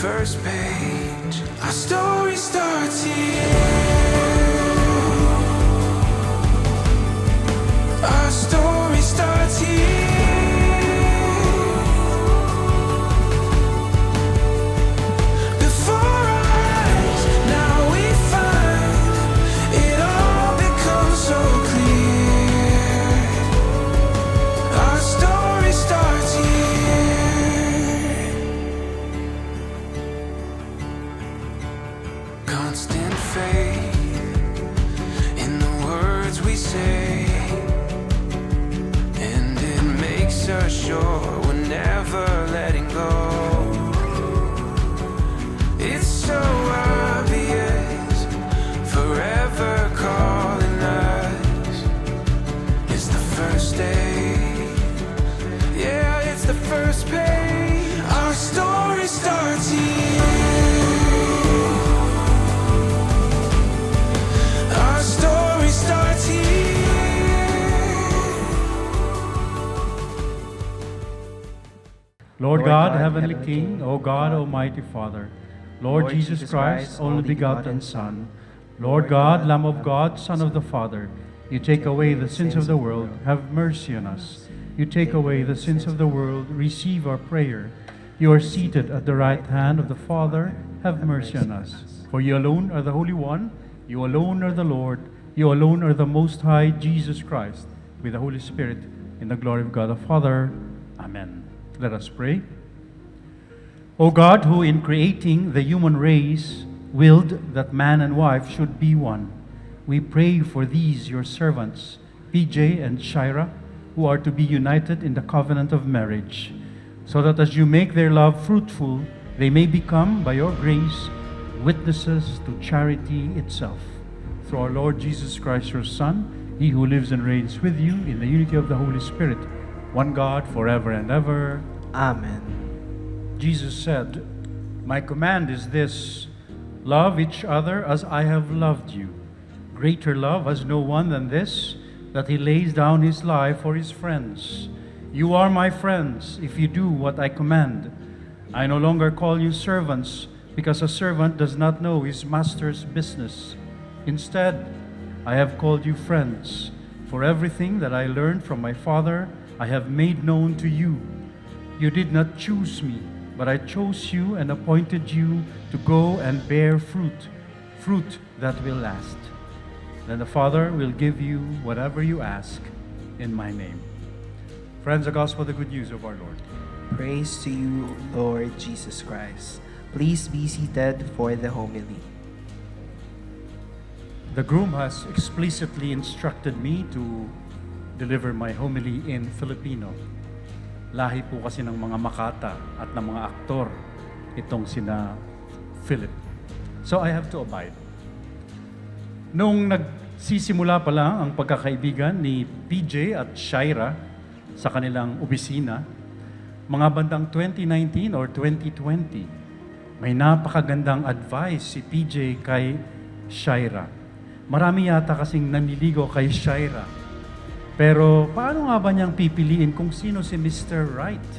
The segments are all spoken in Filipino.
first page. Our story starts here. Our story starts here. Before our eyes, now we find it all becomes so clear. Our story starts here. Constant faith in the words we say, and it makes us sure we're never letting go. It's so obvious, forever calling us. It's the first day, yeah, it's the first page. Our story starts here. Our story starts here. Lord God, Heavenly King, O God, Almighty Father, Lord Jesus Christ, only begotten Son, Lord God, Lamb of God, Son of the Father, you take away the sins of the world, have mercy on us. You take away the sins of the world, receive our prayer. You are seated at the right hand of the Father, have mercy on us. For you alone are the Holy One, you alone are the Lord, you alone are the Most High, Jesus Christ, with the Holy Spirit, in the glory of God the Father. Amen. Let us pray. O God, who in creating the human race willed that man and wife should be one, we pray for these your servants, PJ and Shira, who are to be united in the covenant of marriage, so that as you make their love fruitful, they may become, by your grace, witnesses to charity itself. Through our Lord Jesus Christ, your Son, he who lives and reigns with you in the unity of the Holy Spirit, one God, forever and ever. Amen. Jesus said, "My command is this, love each other as I have loved you. Greater love has no one than this, that he lays down his life for his friends. You are my friends if you do what I command. I no longer call you servants, because a servant does not know his master's business. Instead, I have called you friends, for everything that I learned from my Father I have made known to you. You did not choose me, but I chose you and appointed you to go and bear fruit, fruit that will last. Then the Father will give you whatever you ask in my name." Friends, the gospel, the good news of our Lord. Praise to you, Lord Jesus Christ. Please be seated for the homily. The groom has explicitly instructed me to deliver my homily in Filipino. Lahi po kasi ng mga Makata at ng mga aktor itong sina Philip. So I have to abide. Nung nagsisimula pa lang ang pagkakaibigan ni PJ at Shira sa kanilang opisina, mga bandang 2019 or 2020, may napakagandang advice si PJ kay Shira. Marami yata kasing nanliligaw kay Shira. Pero paano nga ba niyang pipiliin kung sino si Mr. Right?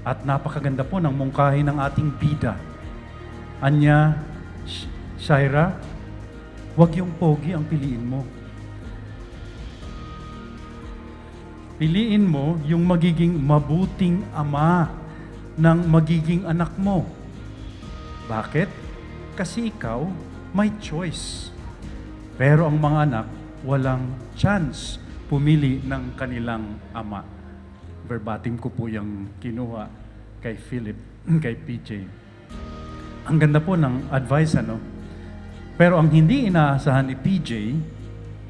At napakaganda po ng mungkahi ng ating bida. Anya, Shira, wag yung pogi ang piliin mo. Piliin mo yung magiging mabuting ama ng magiging anak mo. Bakit? Kasi ikaw may choice. Pero ang mga anak, walang chance pumili ng kanilang ama. Verbatim ko po yung kinuha kay Philip, kay PJ. Ang ganda po ng advice, ano? Pero ang hindi inaasahan ni PJ,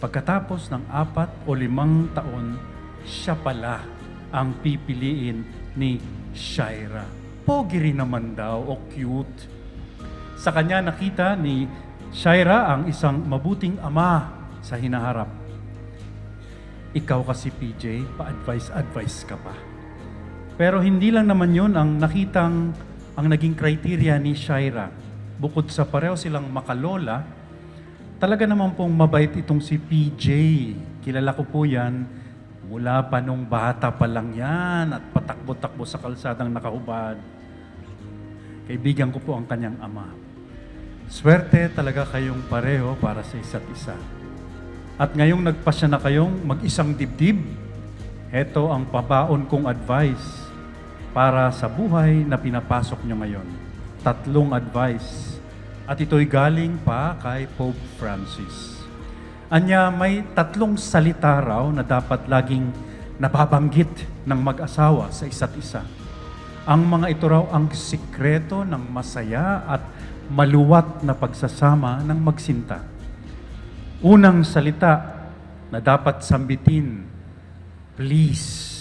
pagkatapos ng 4 o 5 taon, siya pala ang pipiliin ni Shira. Pogi rin naman daw o cute. Sa kanya nakita ni Shira ang isang mabuting ama sa hinaharap. Ikaw kasi PJ, pa-advice ka pa. Pero hindi lang naman yun ang nakitang ang naging criteria ni Shira. Bukod sa pareho silang makalola, talaga naman pong mabait itong si PJ. Kilala ko po yan, mula pa nung bata pa lang yan at patakbo-takbo sa kalsadang nakahubad. Kaibigan ko po ang kanyang ama. Swerte talaga kayong pareho para sa isa't isa. At ngayong nagpasya na kayong mag-isang dibdib, heto ang pabaon kong advice para sa buhay na pinapasok nyo ngayon. 3 advice. At ito'y galing pa kay Pope Francis. Anya, may 3 salita raw na dapat laging nababanggit ng mag-asawa sa isa't isa. Ang mga ito raw ang sikreto ng masaya at maluwat na pagsasama ng magsinta. Unang salita na dapat sambitin, please.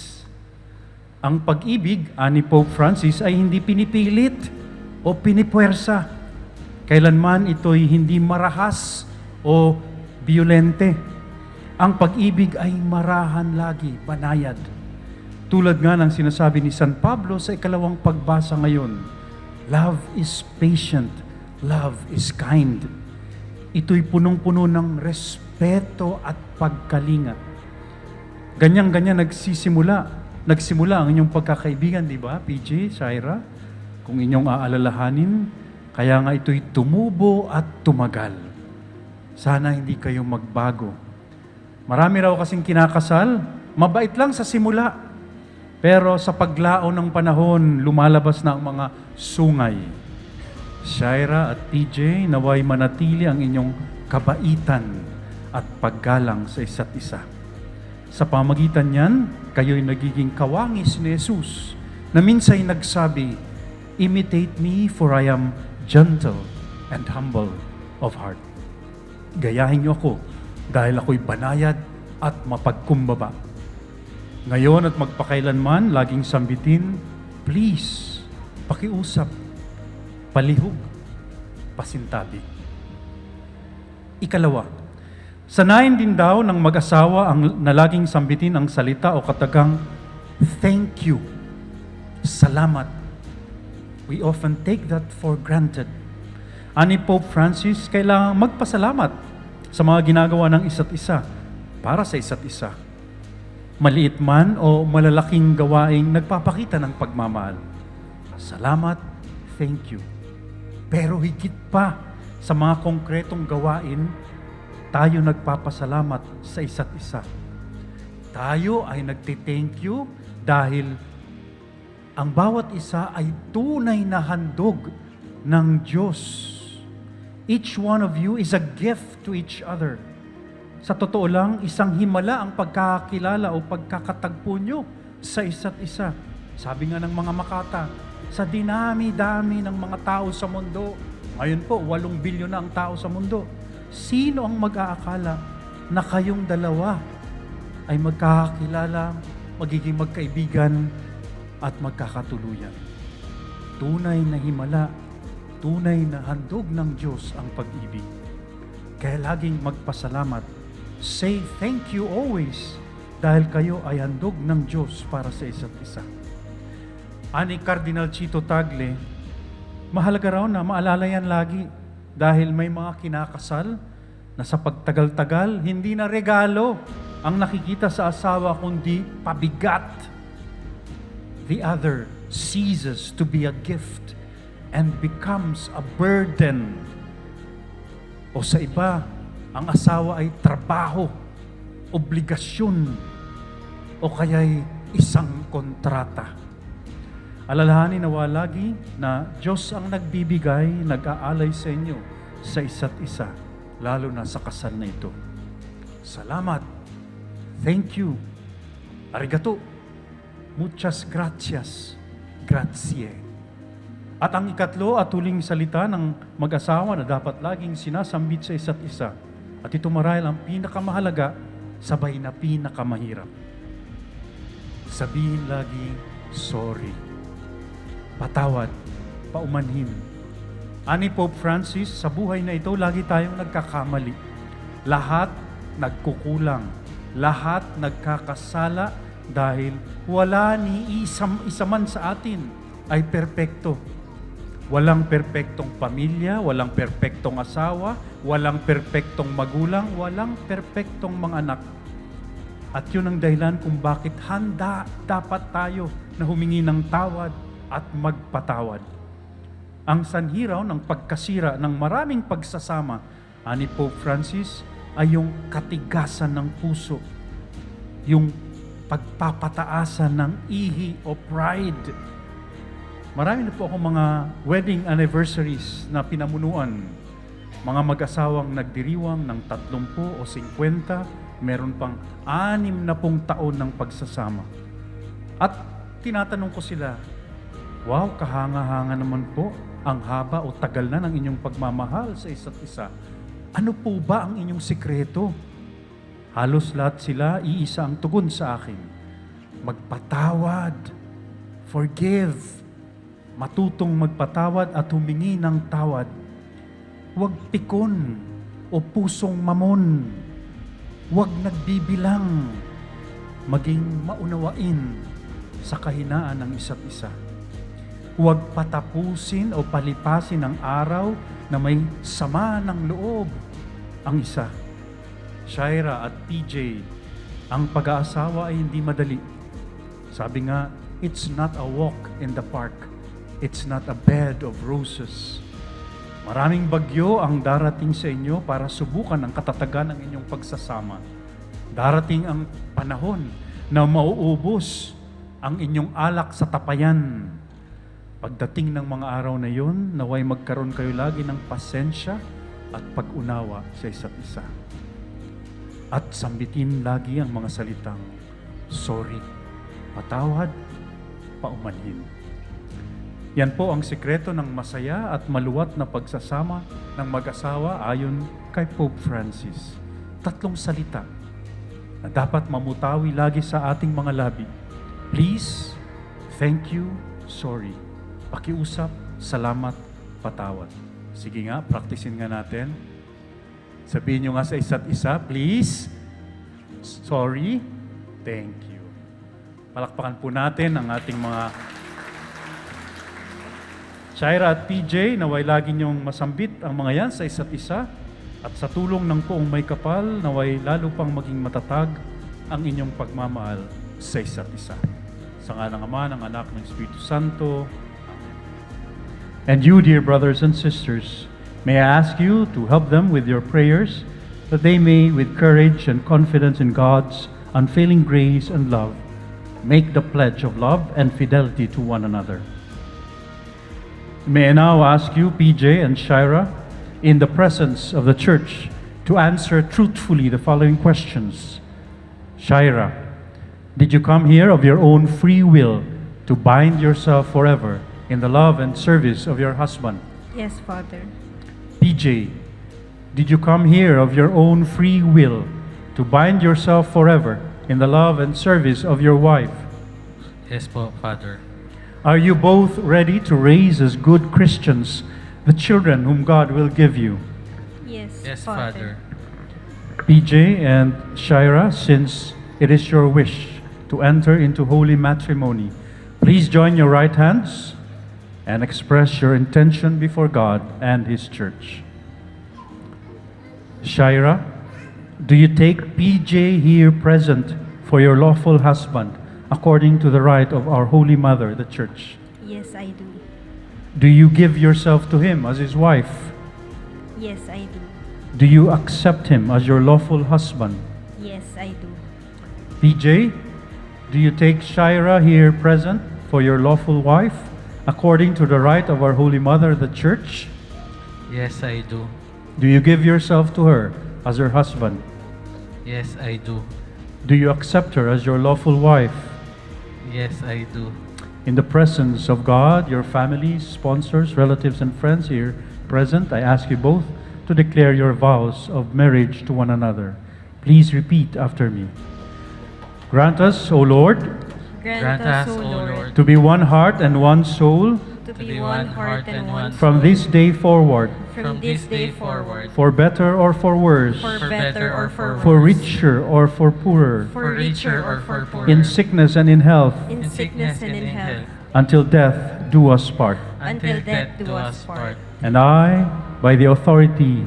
Ang pag-ibig, ani Pope Francis, ay hindi pinipilit o pinipuwersa. Kailanman ito'y hindi marahas o biyolente. Ang pag-ibig ay marahan lagi, banayad. Tulad nga ng sinasabi ni San Pablo sa 2 pagbasa ngayon, love is patient, love is kind. Ito'y punong-puno ng respeto at pagkalinga. Ganyan-ganyan nagsimula ang inyong pagkakaibigan, di ba, PJ, Shaira? Kung inyong aalalahanin, kaya nga ito'y tumubo at tumagal. Sana hindi kayo magbago. Marami raw kasing kinakasal, mabait lang sa simula. Pero sa paglaon ng panahon, lumalabas na ang mga sungay. Shaira at PJ, naway manatili ang inyong kabaitan at paggalang sa isa't isa. Sa pamagitan niyan, kayo'y nagiging kawangis ni Jesus na minsay nagsabi, imitate me for I am gentle and humble of heart. Gayahin niyo ako dahil ako'y banayad at mapagkumbaba. Ngayon at magpakailanman, laging sambitin, please, pakiusap, palihog, pasintabi. 2, sanayin din daw ng mag-asawa ang nalaging sambitin ang salita o katagang, thank you, salamat. We often take that for granted. Ani Pope Francis, kailangang magpasalamat sa mga ginagawa ng isa't isa para sa isa't isa. Maliit man o malalaking gawaing nagpapakita ng pagmamahal. Salamat, thank you. Pero higit pa sa mga konkretong gawain, tayo nagpapasalamat sa isa't isa. Tayo ay nagti-thank you dahil ang bawat isa ay tunay na handog ng Diyos. Each one of you is a gift to each other. Sa totoo lang, isang himala ang pagkakakilala o pagkakatagpo nyo sa isa't isa. Sabi nga ng mga makata, sa dinami-dami ng mga tao sa mundo, ngayon po, 8 bilyon na ang tao sa mundo. Sino ang mag-aakala na kayong dalawa ay magkakakilala, magiging magkaibigan, at magkakatuluyan? Tunay na himala, tunay na handog ng Diyos ang pag-ibig. Kaya laging magpasalamat. Say thank you always dahil kayo ay handog ng Diyos para sa isa't isa. Ani Cardinal Chito Tagle, mahalaga raw na maalala yan lagi dahil may mga kinakasal na sa pagtagal-tagal, hindi na regalo ang nakikita sa asawa kundi pabigat. The other ceases to be a gift and becomes a burden. O sa iba, ang asawa ay trabaho, obligasyon, o kaya'y isang kontrata. Alalahanin nawa lagi na Diyos ang nagbibigay, nag-aalay sa inyo sa isa't isa, lalo na sa kasal na ito. Salamat. Thank you. Arigato. Muchas gracias. Grazie. At ang 3 at huling salita ng mag-asawa na dapat laging sinasambit sa isa't isa. At ito marahil ang pinakamahalaga, sabay na pinakamahirap. Sabihin lagi, sorry. Patawad, paumanhin. Ani Pope Francis, sa buhay na ito, lagi tayong nagkakamali. Lahat nagkukulang. Lahat nagkakasala dahil wala ni isa man sa atin ay perpekto. Walang perpektong pamilya, walang perpektong asawa, walang perpektong magulang, walang perpektong mga anak. At yun ang dahilan kung bakit handa dapat tayo na humingi ng tawad at magpatawad. Ang sanhi raw ng pagkasira ng maraming pagsasama ani Pope Francis ay yung katigasan ng puso, yung pagpapataasan ng ihi o pride. Marami na po ako mga wedding anniversaries na pinamunuan. Mga mag-asawang nagdiriwang ng 30 o 50, meron pang 60 taon ng pagsasama. At tinatanong ko sila, wow, kahanga-hanga naman po ang haba o tagal na ng inyong pagmamahal sa isa't isa. Ano po ba ang inyong sikreto? Halos lahat sila, iisa ang tugon sa akin. Magpatawad, forgive, matutong magpatawad at humingi ng tawad. Huwag pikon o pusong mamon. Huwag nagbibilang. Maging maunawain sa kahinaan ng isa't isa. Huwag patapusin o palipasin ang araw na may sama ng loob. Ang isa, Shaira at PJ, ang pag-aasawa ay hindi madali. Sabi nga, it's not a walk in the park. It's not a bed of roses. Maraming bagyo ang darating sa inyo para subukan ang katatagan ng inyong pagsasama. Darating ang panahon na mauubos ang inyong alak sa tapayan. Pagdating ng mga araw na yun, naway magkaroon kayo lagi ng pasensya at pag-unawa sa isa't isa. At sambitin lagi ang mga salitang, sorry, patawad, paumanhin. Yan po ang sikreto ng masaya at maluwat na pagsasama ng mag-asawa ayon kay Pope Francis. 3 salita na dapat mamutawi lagi sa ating mga labi. Please, thank you, sorry. Pakiusap, salamat, patawad. Sige nga, practicein nga natin. Sabihin nyo nga sa isa't isa, please, sorry, thank you. Palakpakan po natin ang ating mga Shaira at PJ, naway lagi niyong masambit ang mga yan sa isa't isa at sa tulong ng poong may kapal, naway lalo pang maging matatag ang inyong pagmamahal sa isa't isa. Sa ngalan ng Ama, ng Anak, ng Espiritu Santo. And you, dear brothers and sisters, may I ask you to help them with your prayers, that they may, with courage and confidence in God's unfailing grace and love, make the pledge of love and fidelity to one another. May I now ask you, PJ and Shaira, in the presence of the church, to answer truthfully the following questions. Shaira, did you come here of your own free will to bind yourself forever in the love and service of your husband? Yes, Father. PJ, did you come here of your own free will to bind yourself forever in the love and service of your wife? Yes po, Father. Are you both ready to raise as good Christians the children whom God will give you? Yes, Yes, Father. PJ and Shaira, since it is your wish to enter into holy matrimony, please join your right hands and express your intention before God and His church. Shaira, do you take PJ here present for your lawful husband according to the right of our Holy Mother, the Church? Yes, I do. Do you give yourself to him as his wife? Yes, I do. Do you accept him as your lawful husband? Yes, I do. PJ, do you take Shaira here present for your lawful wife according to the right of our Holy Mother, the Church? Yes, I do. Do you give yourself to her as her husband? Yes, I do. Do you accept her as your lawful wife? Yes, I do. In the presence of God, your families, sponsors, relatives, and friends here present, I ask you both to declare your vows of marriage to one another. Please repeat after me. Grant us, O Lord, Grant us, O Lord, to be one heart and one soul to be one heart and one from this day forward, from this day forward, for better or for worse, for better or for for worse, richer or for poorer, for richer or for poorer, in sickness and in health, in sickness and in health, until death do us part. until death do us part. And I, by the authority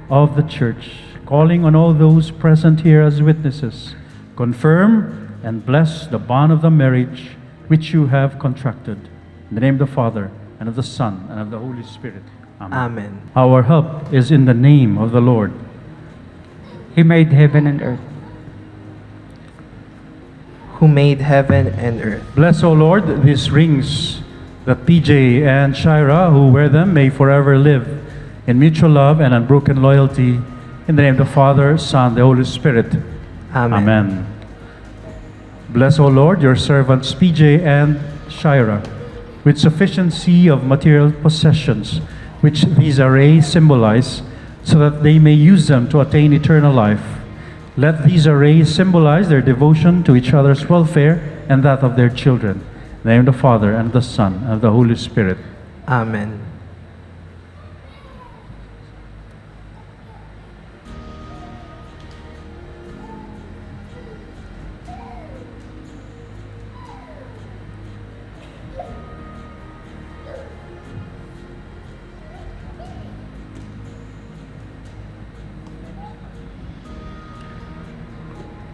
of the Church, calling on all those present here as witnesses, confirm and bless the bond of the marriage which you have contracted. In the name of the Father, and of the Son, and of the Holy Spirit. Amen. Amen. Our help is in the name of the Lord. He made heaven and earth. Who made heaven and earth. Bless, O Lord, these rings that PJ and Shira, who wear them, may forever live in mutual love and unbroken loyalty. In the name of the Father, Son, the Holy Spirit. Amen. Amen. Bless, O Lord, your servants PJ and Shira with sufficiency of material possessions, which these arrays symbolize, so that they may use them to attain eternal life. Let these arrays symbolize their devotion to each other's welfare and that of their children. In the name of the Father, and of the Son, and of the Holy Spirit. Amen.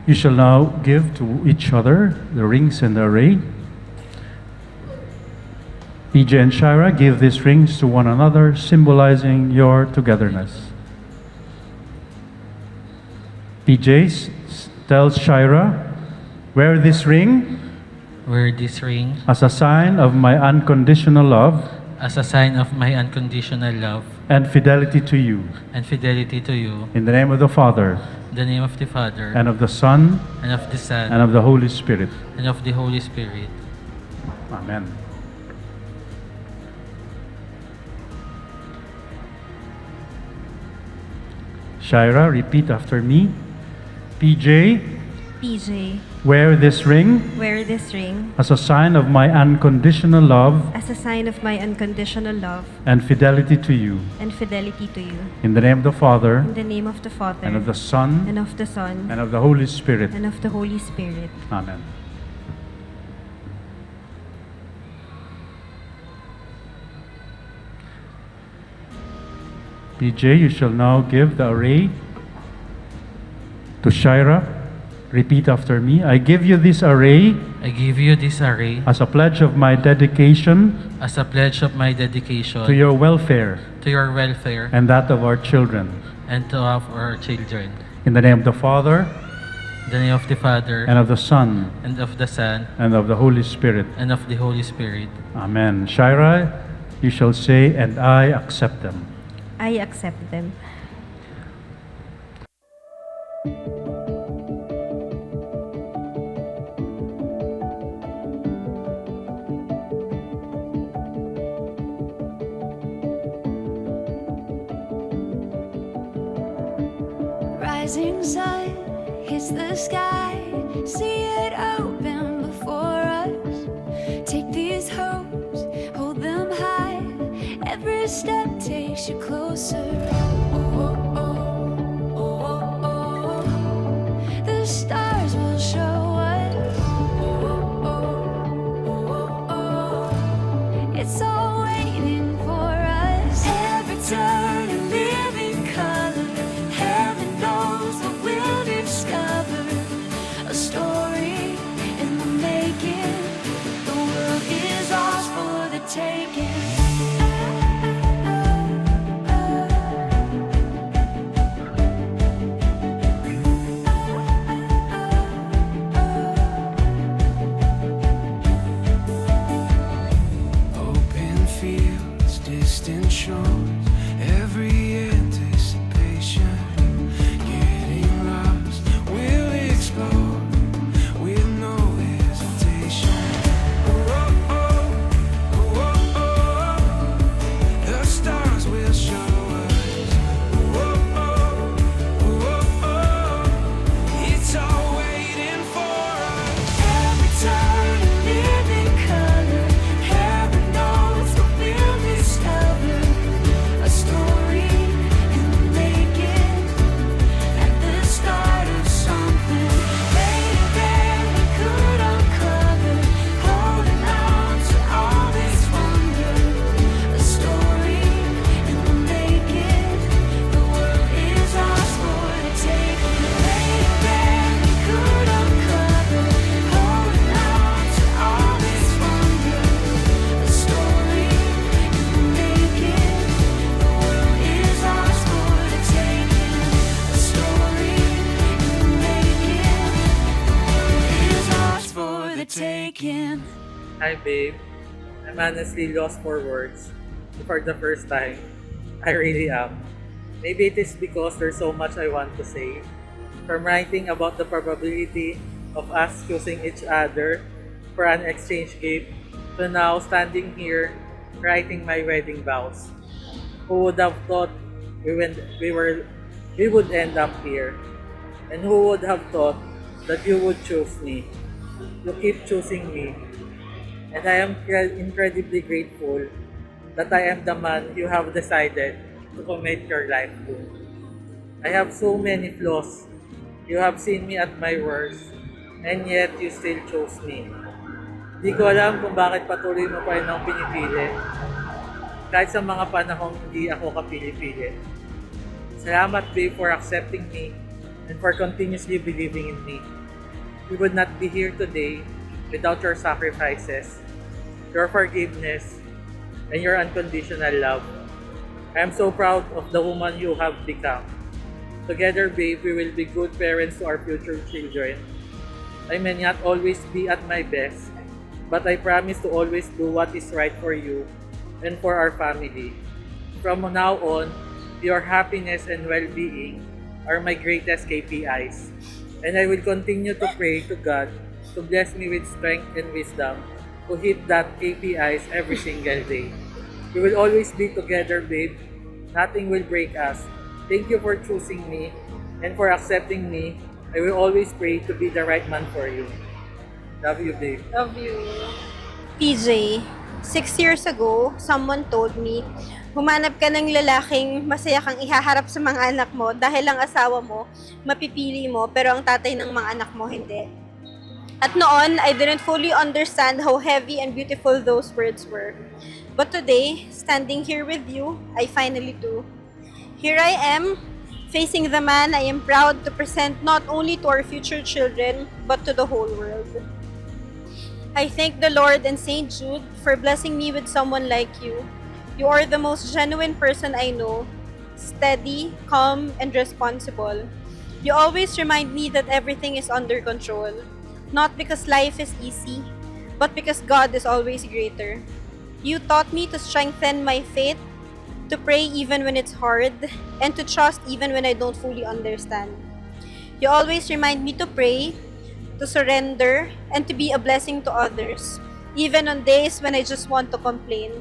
You shall now give to each other the rings in the array. PJ and Shira, give these rings to one another, symbolizing your togetherness. PJ tells Shira, wear this ring Wear this ring as a sign of my unconditional love as a sign of my unconditional love and fidelity to you. and fidelity to you. In the name of the Father, In the name of the Father, and of the Son, and of the Son, and of the Holy Spirit. and of the Holy Spirit. Amen. Shira, repeat after me. PJ, PJ, wear this ring wear this ring as a sign of my unconditional love as a sign of my unconditional love and fidelity to you. and fidelity to you. In the name of the Father, In the name of the Father, and of the Son, and of the Son, and of the Holy Spirit. and of the Holy Spirit. Amen. PJ, you shall now give the array to Shira. Repeat after me. I give you this array I give you this array as a pledge of my dedication as a pledge of my dedication to your welfare to your welfare and that of our children. and to of our children. In the name of the Father, In the name of the Father, and of the Son, and of the Son, and of the Holy Spirit. and of the Holy Spirit. Amen. Shira, you shall say, and I accept them. I accept them. Rising sun hits the sky, see it open before us. Take these hopes, hold them high. Every step takes you closer. Oh, oh, oh, oh. The stars will show us. Oh, oh, oh. It's all waiting for us. Every turn a living color. Heaven knows what we'll discover. A story in the making. The world is ours for the taking. Open fields, distant shores, every anticipation. Getting lost, we'll explore with no hesitation. Oh, oh, oh, oh, oh. The stars will show us. Oh, oh, oh, oh. It's all waiting for us. Every turn a living color. Heaven knows what we'll discover. A story Hi, babe. I'm honestly lost for words. For the first time, I really am. Maybe it is because there's so much I want to say. From writing about the probability of us choosing each other for an exchange gift, to now standing here writing my wedding vows. Who would have thought we would end up here? And who would have thought that you would choose me? You keep choosing me. And I am incredibly grateful that I am the man you have decided to commit your life to. I have so many flaws. You have seen me at my worst, and yet you still chose me. Di ko alam kung bakit patuloy mo pa rin akong pinipili. Kahit sa mga panahong hindi ako kapili-pili. Salamat, babe, for accepting me and for continuously believing in me. We would not be here today without your sacrifices, your forgiveness, and your unconditional love. I am so proud of the woman you have become. Together, babe, we will be good parents to our future children. I may not always be at my best, but I promise to always do what is right for you and for our family. From now on, your happiness and well-being are my greatest KPIs. And I will continue to pray to God to bless me with strength and wisdom to hit that KPIs every single day. We will always be together, babe. Nothing will break us. Thank you for choosing me and for accepting me. I will always pray to be the right man for you. Love you, babe. Love you. PJ, 6 years ago, someone told me, humanap ka ng lalaking masaya kang ihaharap sa mga anak mo dahil ang asawa mo, mapipili mo, pero ang tatay ng mga anak mo, hindi. At noon, I didn't fully understand how heavy and beautiful those words were. But today, standing here with you, I finally do. Here I am, facing the man I am proud to present not only to our future children, but to the whole world. I thank the Lord and Saint Jude for blessing me with someone like you. You are the most genuine person I know, steady, calm, and responsible. You always remind me that everything is under control, not because life is easy, but because God is always greater. You taught me to strengthen my faith, to pray even when it's hard, and to trust even when I don't fully understand. You always remind me to pray, to surrender, and to be a blessing to others, even on days when I just want to complain.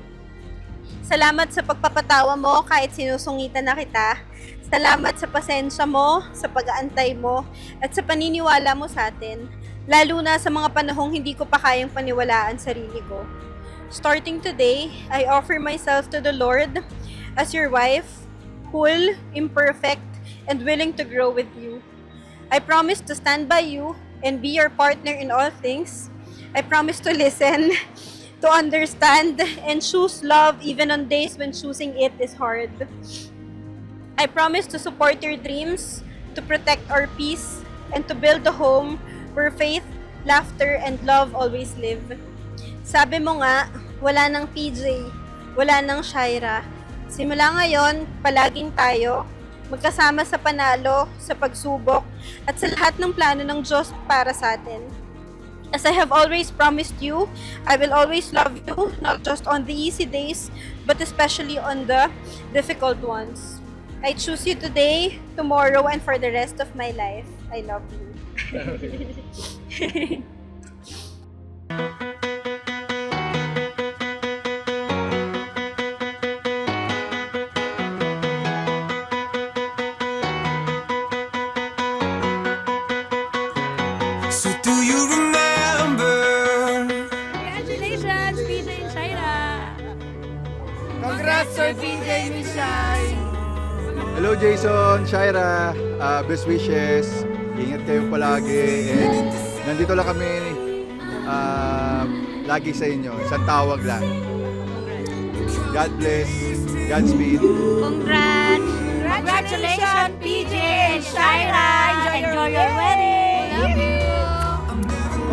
Salamat sa pagpapatawa mo kahit sinusungitan na kita. Salamat sa pasensya mo, sa pag-aantay mo, at sa paniniwala mo sa atin, lalo na sa mga panahong hindi ko pa kayang paniwalaan sarili ko. Starting today, I offer myself to the Lord as your wife, whole, imperfect, and willing to grow with you. I promise to stand by you and be your partner in all things. I promise to listen, to understand, and choose love even on days when choosing it is hard. I promise to support your dreams, to protect our peace, and to build a home where faith, laughter, and love always live. Sabi mo nga, wala nang PJ, wala nang Shaira. Simula ngayon, palaging tayo, magkasama sa panalo, sa pagsubok, at sa lahat ng plano ng Diyos para sa atin. As I have always promised you, I will always love you, not just on the easy days, but especially on the difficult ones. I choose you today, tomorrow, and for the rest of my life. I love you. So do you remember? Congratulations, PJ and Shaira! Congrats, Sir PJ and Shai! Hello Jason, Shaira, best wishes, ingat kayo palagi, and nandito lang kami lagi sa inyo, isang tawag lang. God bless, Godspeed. Congrats! Congratulations, PJ and Shaira! Enjoy your wedding! Love you!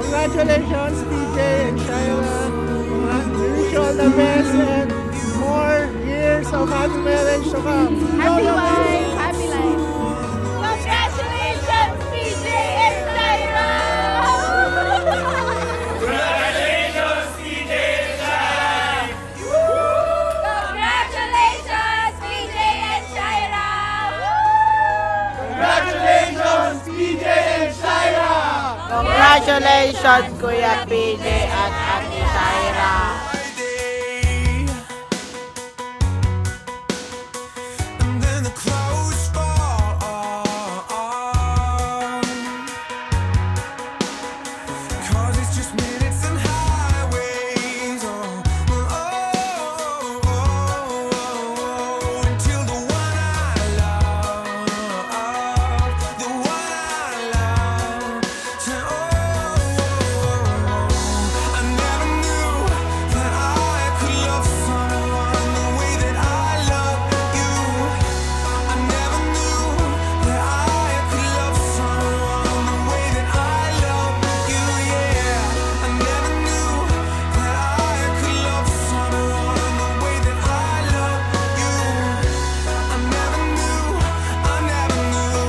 Congratulations, PJ and Shaira! We wish you all the best and more years of happy marriage to come. Happy wife! Happy life! Congratulations, PJ and Shaira! Congratulations, PJ Congratulations, Kuya PJ at Ate Shaira. And then the clothes fall off. 'Cause it's just minutes and highways. Until the one I love, the one I love, I never knew that I could love someone the way that I love you. I never knew that I could love someone the way that I love you. Yeah, I never knew that I could love someone the way that I love you. I never knew, I never knew.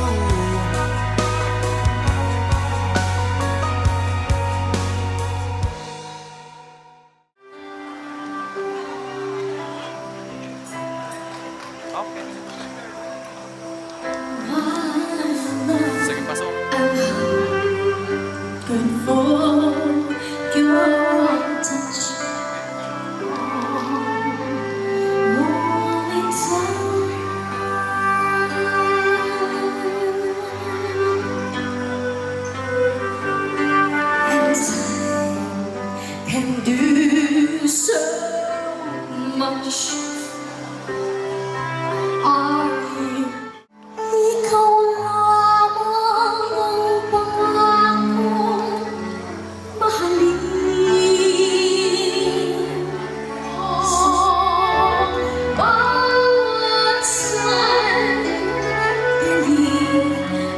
Sige, pasok. Can do so much. Ikaw lamang ang pangakong mahalin. Bawat sandali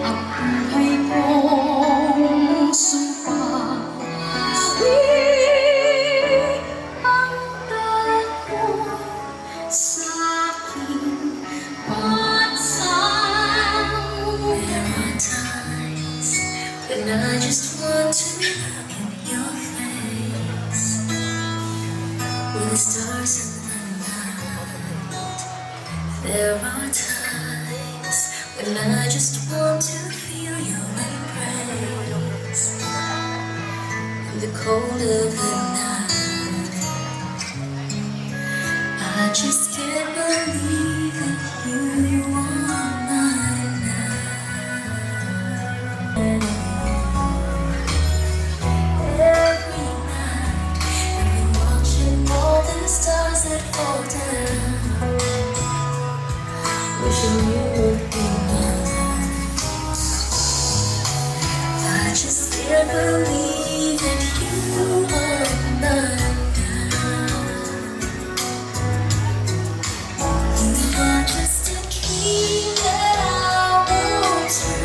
ang buhay kong sumpa. Ang dako sa'king pagsang. There are times when I just want to look in your face, with the stars in the night. There are times when I just want to feel your embrace, in the cold of the night. I just can't believe that you are mine now. Every night, I've been watching all the stars that fall down, wishing you would be mine. I just can't believe that you are mine. You're just a dream that I want to.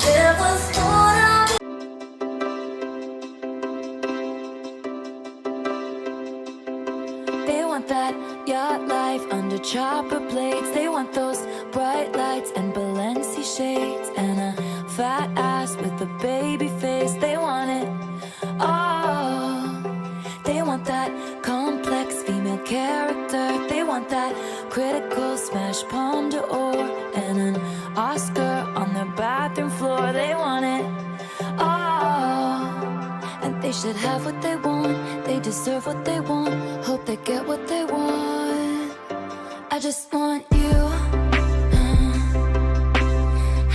Never thought I'd. They want that yacht life under chopper blades. They want those bright lights and Balenci shades and a fat ass with a baby face. They want it all. They want that complex female character. They want that critical smash palm d'or and an Oscar on their bathroom floor. They want it all. And they should have what they want. They deserve what they want. Hope they get what they want. I just want you.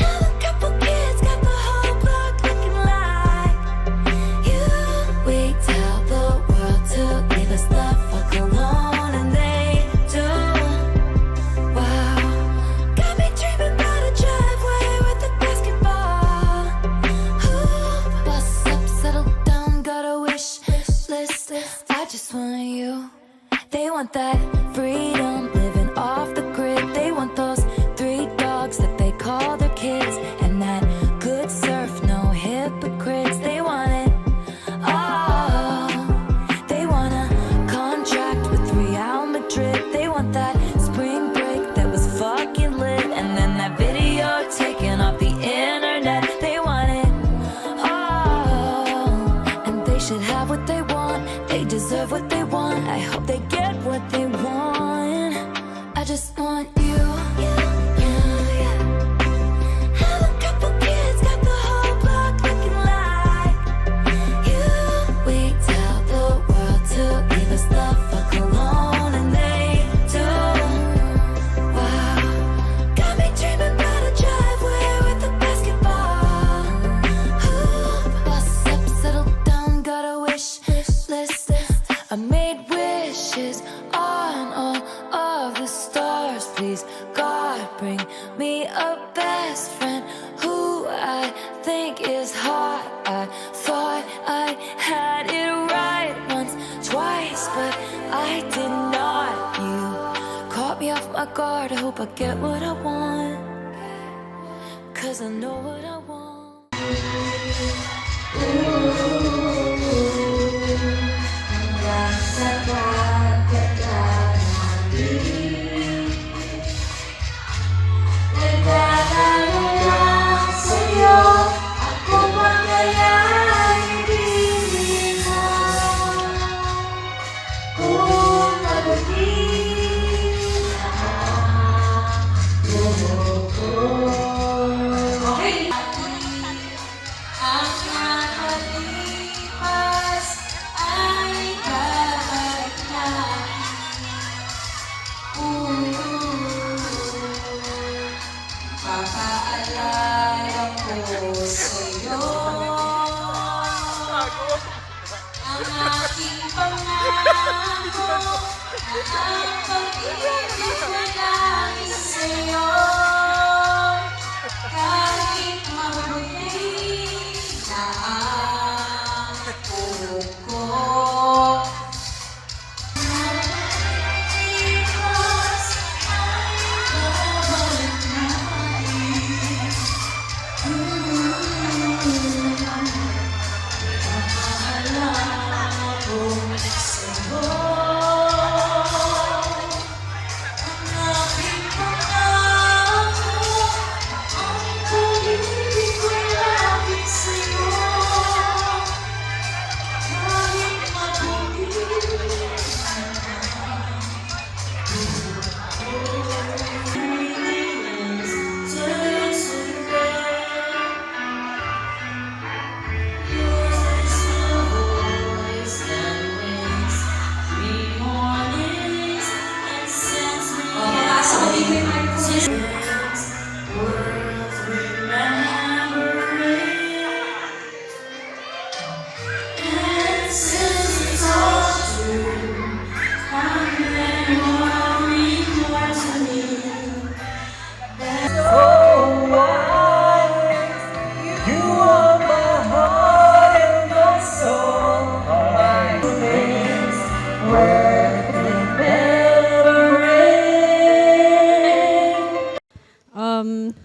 Have a couple kids, got the whole block looking like you. We tell the world to leave us the fuck alone, and they do. Wow, got me dreaming about a driveway with a basketball hoop. Bust up, settle down, got a wish list. I just want you. They want that freedom, living off the grid. They want those 3 dogs that they call their kids, and that good surf, no hypocrites. They want it all. They want a contract with Real Madrid. They want that spring break that was fucking lit, and then that video taken off the internet. They want it all. And they should have what they want. They deserve what they want. I hope they get what they want. I just want you. Have a couple kids, got the whole block please, God, bring me a best friend who I think is hot. I thought I had it right once, twice, but I did not. You caught me off my guard. I hope I get what I want, 'cause I know what I want.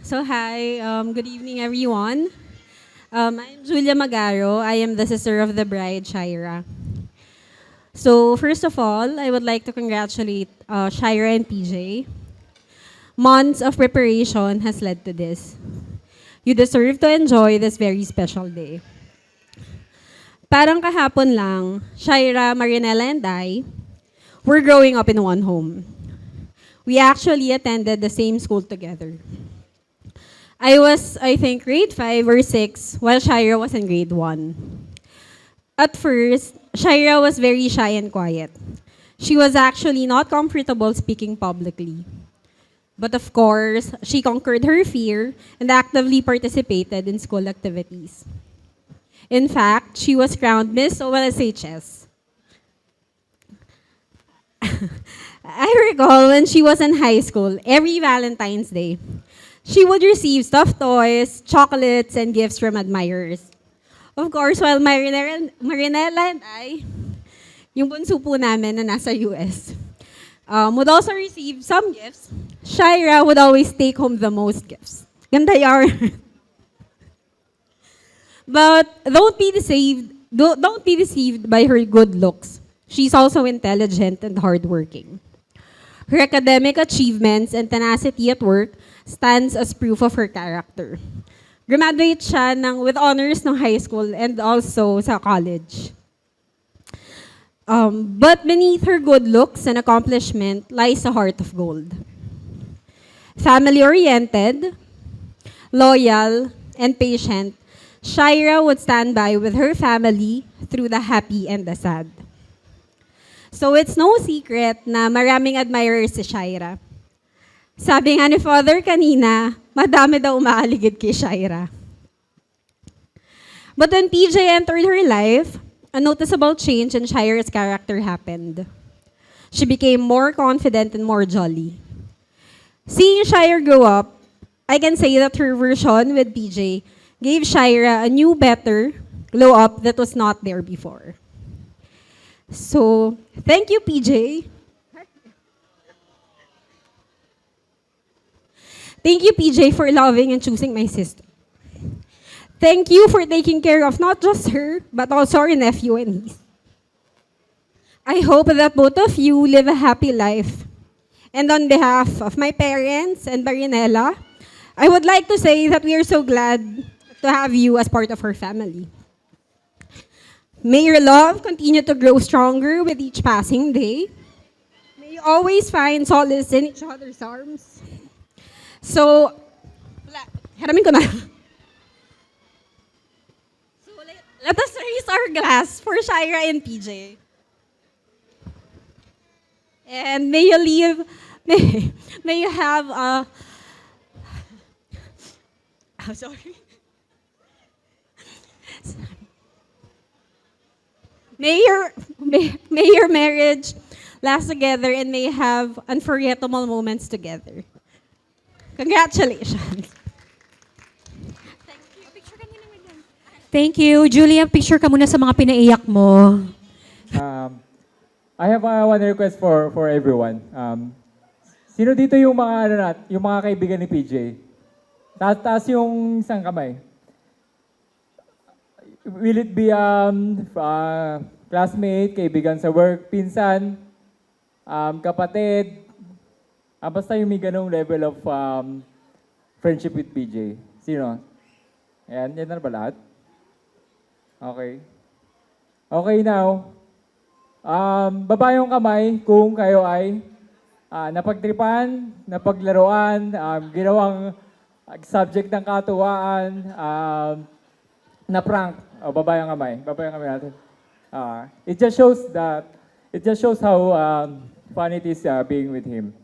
So hi, good evening everyone. I'm Julia Magaro. I am the sister of the bride, Shira. So first of all, I would like to congratulate Shira and PJ. Months of preparation has led to this. You deserve to enjoy this very special day. Parang kahapon lang, Shira, Marinella, and I were growing up in one home. We actually attended the same school together. I was, I think, grade 5 or 6, while Shira was in grade 1. At first, Shira was very shy and quiet. She was actually not comfortable speaking publicly. But of course, she conquered her fear and actively participated in school activities. In fact, she was crowned Miss OLSHS. I recall when she was in high school, every Valentine's Day, she would receive stuffed toys, chocolates, and gifts from admirers. Of course, while Marinella and I, yung bunso po namin na nasa US, would also receive some gifts, Shira would always take home the most gifts. Ganda yarn. But don't be deceived by her good looks. She's also intelligent and hardworking. Her academic achievements and tenacity at work stands as proof of her character. Graduate siya with honors ng high school and also sa college. But beneath her good looks and accomplishment lies a heart of gold. Family-oriented, loyal, and patient, Shira would stand by with her family through the happy and the sad. So it's no secret na maraming admirers si Shira. Sabi nga ni Father kanina, madami daw umaaligid kay Shira. But when PJ entered her life, a noticeable change in Shira's character happened. She became more confident and more jolly. Seeing Shira grow up, I can say that her version with PJ gave Shira a new, better glow up that was not there before. So, thank you, PJ. Thank you, PJ, for loving and choosing my sister. Thank you for taking care of not just her, but also our nephew and niece. I hope that both of you live a happy life. And on behalf of my parents and Marinella, I would like to say that we are so glad to have you as part of our family. May your love continue to grow stronger with each passing day. May you always find solace in each other's arms. So, haramin ko na. So, let us raise our glass for Shira and PJ. And may you live, may you have sorry. May your marriage last together and may you have unforgettable moments together. Congratulations. Thank you. Julia, picture ka muna sa mga pinaiyak mo. I have one request for everyone. Sino dito yung mga yung mga kaibigan ni PJ? Taas yung isang kamay. Will it be classmate, kaibigan sa work, pinsan, kapatid? Basta yung may ganong level of friendship with PJ. Sino? Ayan, yan na ba lahat? Okay. Okay now. Baba yung kamay kung kayo ay napagtripan, napaglaruan, ginawang subject ng katuwaan, na prank. Baba yung kamay. Baba yung kamay natin. It just shows how fun it is being with him.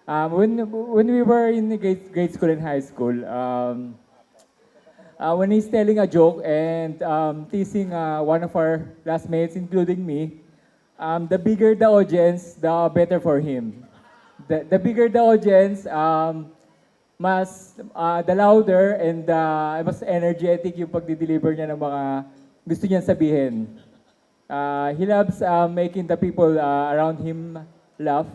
When we were in grade school and high school, when he's telling a joke and teasing one of our classmates, including me, the bigger the audience, the better for him. The bigger the audience, the louder and mas energetic yung pagdi-deliver niya ng mga gusto niyang sabihin. He loves making the people around him laugh,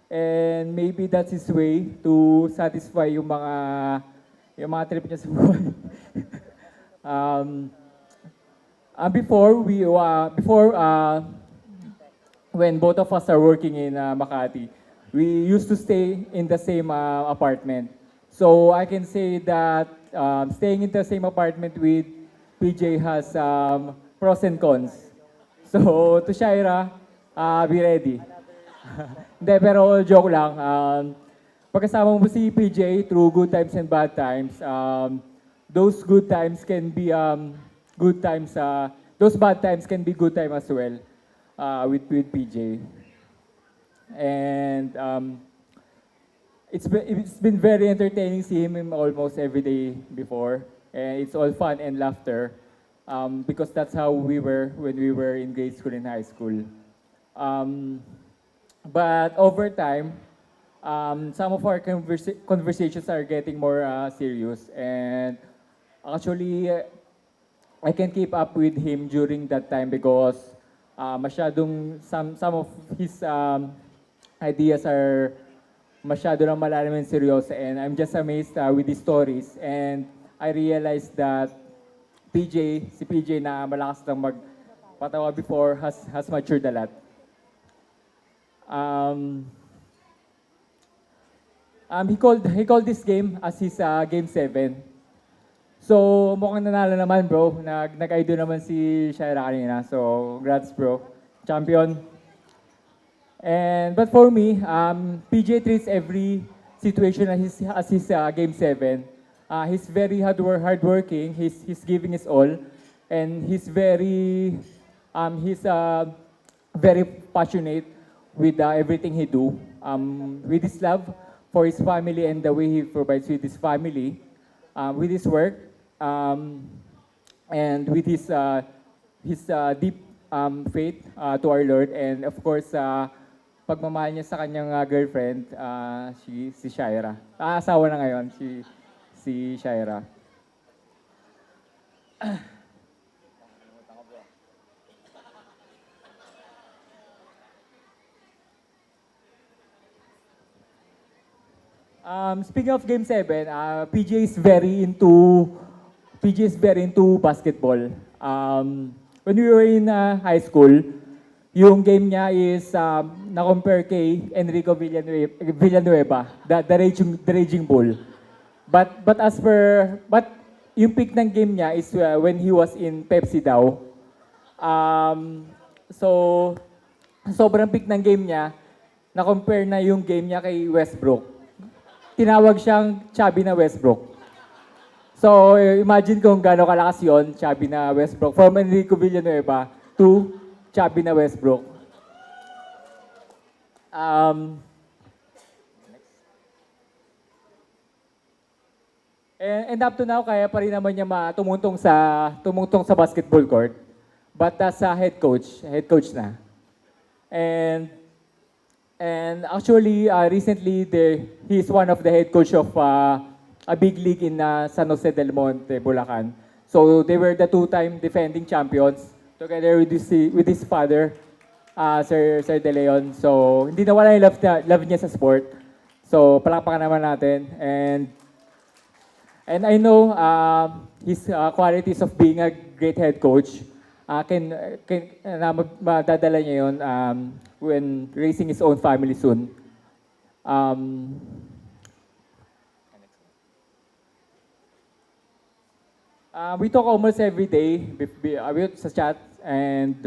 and maybe that's his way to satisfy yung mga trip niya sa buhay. Before when both of us are working in Makati, we used to stay in the same apartment. So I can say that staying in the same apartment with PJ has pros and cons. So to Shira, be ready. Hindi, pero joke lang. Pagkasama mo si PJ through good times and bad times, those good times can be good times. Those bad times can be good time as well with PJ. And it's been very entertaining seeing him almost every day before, and it's all fun and laughter because that's how we were when we were in grade school and high school. But over time, some of our conversations are getting more serious, and actually, I can keep up with him during that time because masyadong some of his ideas are masyado na malalim and seryoso, and I'm just amazed with his stories, and I realized that si PJ na malakas lang magpatawa before has matured a lot. He called this game as his game 7. So mukhang nanalo naman, bro. Nag-idol naman si Shira kanina. So congrats, bro. Champion. But for me, PJ treats every situation as his game 7. He's very hardworking. He's giving his all, and he's very passionate with everything he do. With his love for his family and the way he provides with his family, with his work, and with his deep faith to our Lord, and of course pagmamahal niya sa kanyang girlfriend, si Shaira. Asawa na ngayon, si Shaira. Speaking of Game 7, PJ is very into basketball. When we were in high school, yung game niya is na-compare kay Enrico Villanueva, the Raging Bull. But yung peak ng game niya is when he was in Pepsi daw. So sobrang peak ng game niya, na-compare na yung game niya kay Westbrook. Tinawag siyang chubby na Westbrook. So, imagine kung gaano kalakas yun, chubby na Westbrook. From Enrico Villanueva to chubby na Westbrook. And up to now, kaya pa rin naman niya tumungtong sa basketball court. But as a head coach na. And actually, recently, he is one of the head coach of a big league in San Jose del Monte, Bulacan. So they were the two-time defending champions together with his father, Sir De Leon. So hindi nawala yung love niya sa sport. So palakpakan naman natin. And I know his qualities of being a great head coach. Madadala niya yun when raising his own family soon. We talk almost every day sa chat, and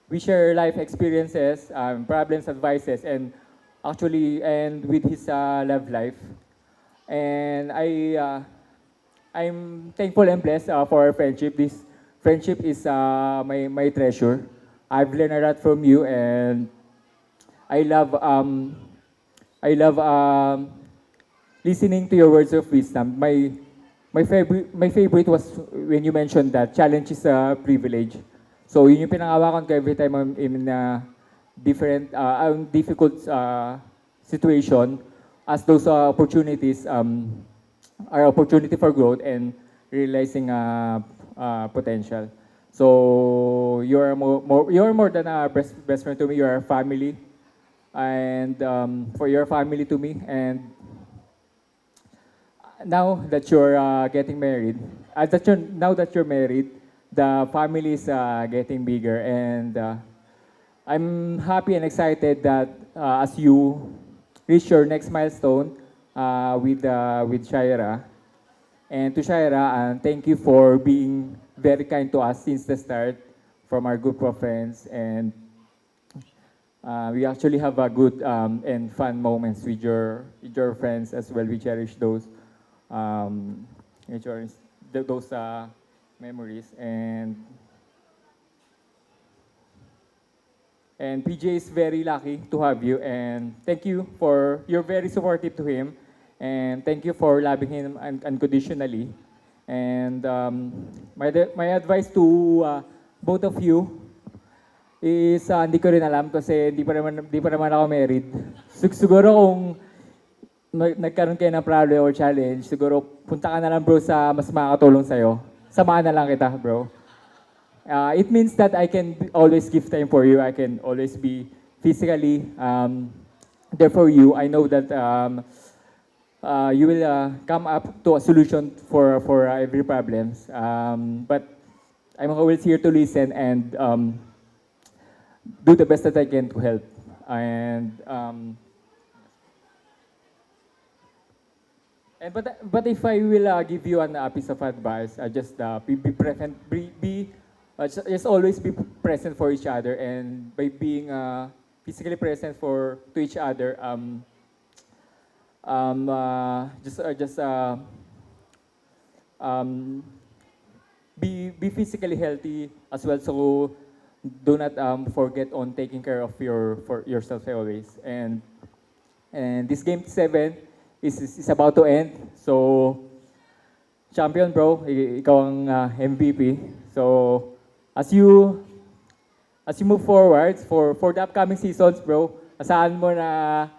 we share life experiences, problems, advices, and with his love life. And I'm thankful and blessed for our friendship. This friendship is my treasure. I've learned a lot from you, and I love listening to your words of wisdom. My favorite was when you mentioned that challenge is a privilege. So yun yung pinangawakan ko every time I'm in a difficult situation, as those opportunities are opportunity for growth and realizing potential. So you're more than a best friend to me. You're a family, and for your family to me. And now that you're getting married, now that you're married, the family is getting bigger, and I'm happy and excited that as you reach your next milestone with Shaira. And to Shaira, thank you for being very kind to us since the start from our group of friends. And we actually have a good and fun moments with your friends as well. We cherish those memories. And PJ is very lucky to have you, and thank you you're very supportive to him, and thank you for loving him unconditionally. And my advice to both of you is hindi ko rin alam kasi di pa naman ako married. Siguro kung nagkaroon kayo ng problem or challenge, siguro punta ka na lang bro sa mas makakatulong sa'yo. Samahan na lang kita bro. It means that I can always give time for you. I can always be physically there for you. I know that you will come up to a solution for every problems. But I'm always here to listen and do the best that I can to help. But if I will give you a piece of advice, just just always be present for each other, and by being physically present to each other, be physically healthy as well. So do not forget on taking care of yourself always. And this game 7 is about to end. So champion bro, ikaw ang MVP. So as you move forward for the upcoming seasons, bro, asahan mo na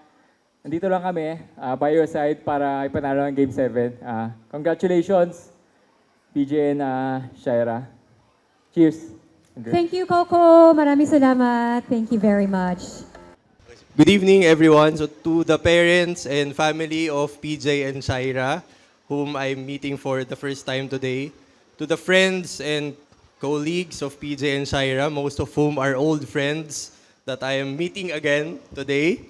nandito lang kami by your side para ipanalo ang Game 7. Congratulations, PJ and Shaira. Cheers. Thank you, Coco. Maraming salamat. Thank you very much. Good evening, everyone. So to the parents and family of PJ and Shaira, whom I'm meeting for the first time today, to the friends and colleagues of PJ and Shaira, most of whom are old friends that I am meeting again today,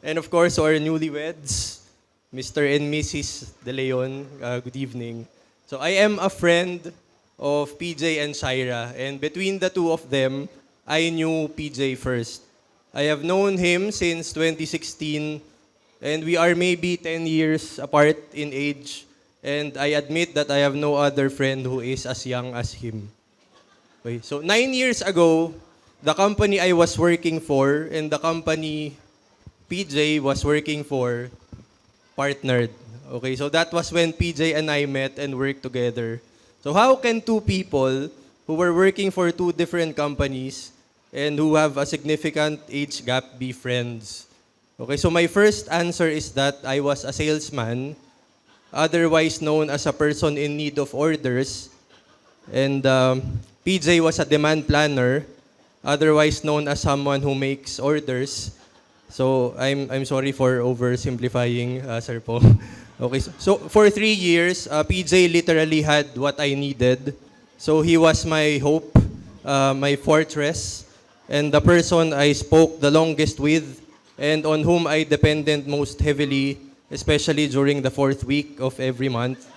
and of course our newlyweds, Mr. and Mrs. De Leon, good evening. So I am a friend of PJ and Shaira, and between the two of them, I knew PJ first. I have known him since 2016, and we are maybe 10 years apart in age, and I admit that I have no other friend who is as young as him. Okay, so 9 years ago, the company I was working for and the company PJ was working for partnered. Okay, so that was when PJ and I met and worked together. So how can two people who were working for two different companies and who have a significant age gap be friends? Okay, so my first answer is that I was a salesman, otherwise known as a person in need of orders, and PJ was a demand planner, otherwise known as someone who makes orders. So I'm sorry for oversimplifying, Sir Paul. Okay, so for 3 years, PJ literally had what I needed. So he was my hope, my fortress, and the person I spoke the longest with, and on whom I depended most heavily, especially during the 4th week of every month.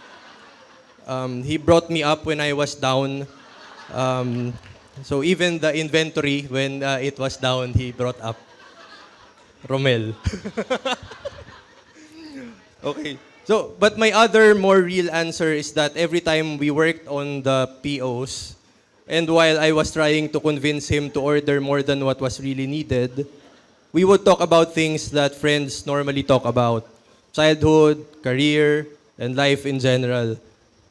He brought me up when I was down. So even the inventory, when it was down, he brought up. Romel. Okay. So, but my other more real answer is that every time we worked on the POs, and while I was trying to convince him to order more than what was really needed, we would talk about things that friends normally talk about. Childhood, career, and life in general.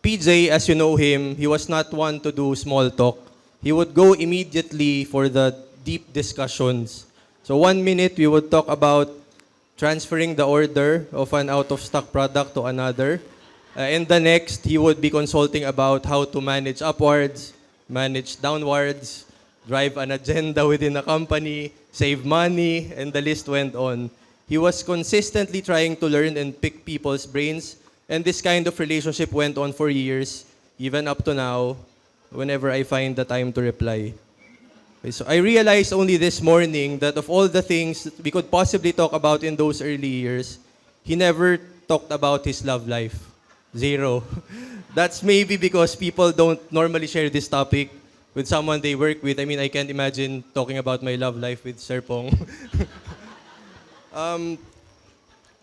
PJ, as you know him, he was not one to do small talk. He would go immediately for the deep discussions. So 1 minute, we would talk about transferring the order of an out-of-stock product to another. And the next, he would be consulting about how to manage upwards, manage downwards, drive an agenda within a company, save money, and the list went on. He was consistently trying to learn and pick people's brains, and this kind of relationship went on for years, even up to now, whenever I find the time to reply. Okay, so I realized only this morning that of all the things that we could possibly talk about in those early years, he never talked about his love life. Zero. That's maybe because people don't normally share this topic with someone they work with. I mean, I can't imagine talking about my love life with Sir Pong.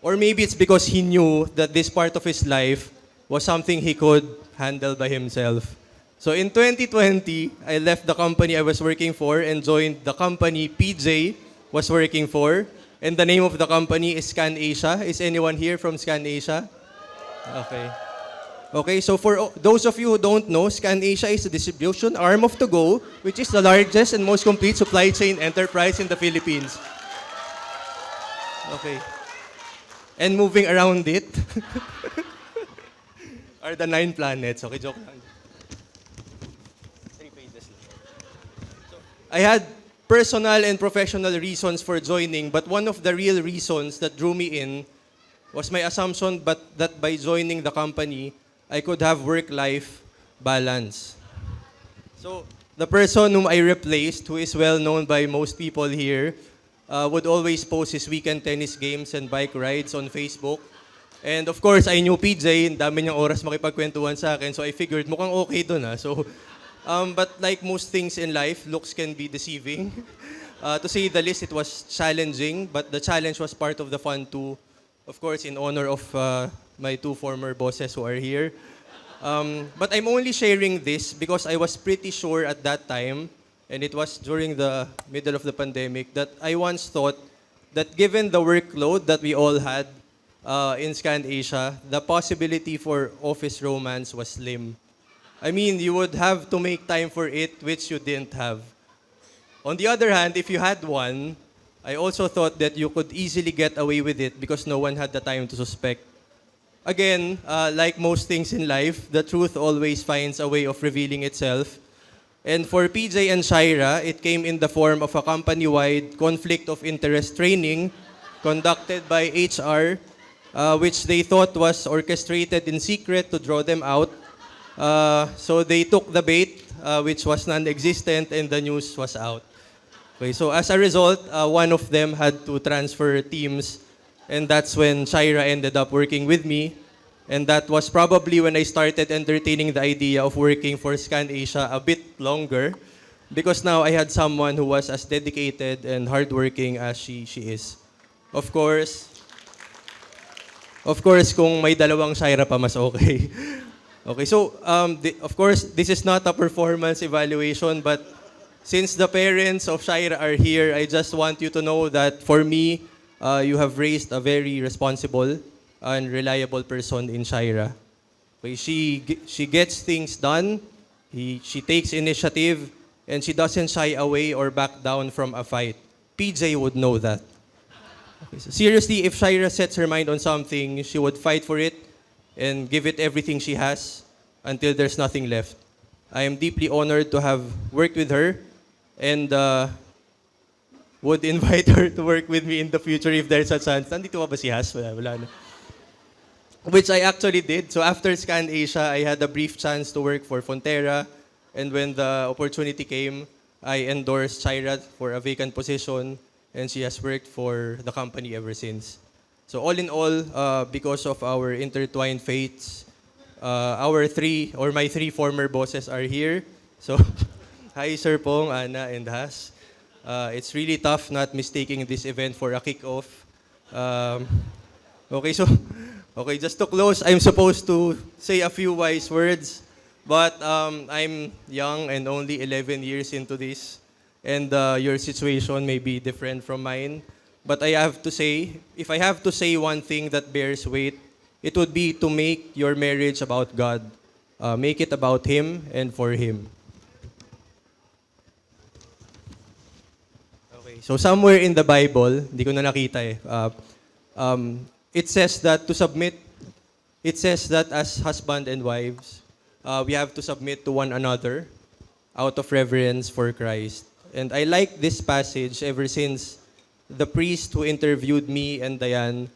Or maybe it's because he knew that this part of his life was something he could handle by himself. So in 2020, I left the company I was working for and joined the company PJ was working for. And the name of the company is Scan Asia. Is anyone here from Scan Asia? Okay. Okay, so for those of you who don't know, Scan Asia is the distribution arm of ToGo, which is the largest and most complete supply chain enterprise in the Philippines. Okay. And moving around it are the 9 planets. Okay, joke lang. I had personal and professional reasons for joining, but one of the real reasons that drew me in was my assumption that by joining the company, I could have work-life balance. So the person whom I replaced, who is well known by most people here, would always post his weekend tennis games and bike rides on Facebook. And of course, I knew PJ, dami niyang oras makipagkwentuhan sa akin, so I figured mukhang okay dun ha. So, but like most things in life, looks can be deceiving. To say the least, it was challenging, but the challenge was part of the fun too. Of course, in honor of my 2 former bosses who are here. But I'm only sharing this because I was pretty sure at that time, and it was during the middle of the pandemic, that I once thought that given the workload that we all had in Scan Asia, the possibility for office romance was slim. I mean, you would have to make time for it, which you didn't have. On the other hand, if you had one, I also thought that you could easily get away with it because no one had the time to suspect. Again, like most things in life, the truth always finds a way of revealing itself. And for PJ and Shaira, it came in the form of a company-wide conflict of interest training conducted by HR, which they thought was orchestrated in secret to draw them out. So they took the bait, which was non-existent, and the news was out. Okay, so as a result, one of them had to transfer teams, and that's when Shaira ended up working with me. And that was probably when I started entertaining the idea of working for Scan Asia a bit longer, because now I had someone who was as dedicated and hardworking as she is. Of course, kung may dalawang Shaira pa, mas okay. Okay, so of course, this is not a performance evaluation, but since the parents of Shaira are here, I just want you to know that for me, you have raised a very responsible and reliable person in Shaira. Okay, she gets things done, she takes initiative, and she doesn't shy away or back down from a fight. PJ would know that. Okay, so seriously, if Shaira sets her mind on something, she would fight for it and give it everything she has until there's nothing left. I am deeply honored to have worked with her and would invite her to work with me in the future if there's a chance. Nandito ba si Has? Wala na. Which I actually did. So after Scan Asia, I had a brief chance to work for Fonterra. And when the opportunity came, I endorsed Shaira for a vacant position. And she has worked for the company ever since. So all in all, because of our intertwined fates, my three former bosses are here. So, hi Sir Pong, Ana, and Has. It's really tough not mistaking this event for a kickoff. Okay, just to close, I'm supposed to say a few wise words, but I'm young and only 11 years into this, and your situation may be different from mine. But I have to say, if I have to say one thing that bears weight, it would be to make your marriage about God. Make it about Him and for Him. Okay, so somewhere in the Bible, hindi ko na nakita it says that as husband and wives, we have to submit to one another out of reverence for Christ. And I like this passage ever since the priest who interviewed me and Diane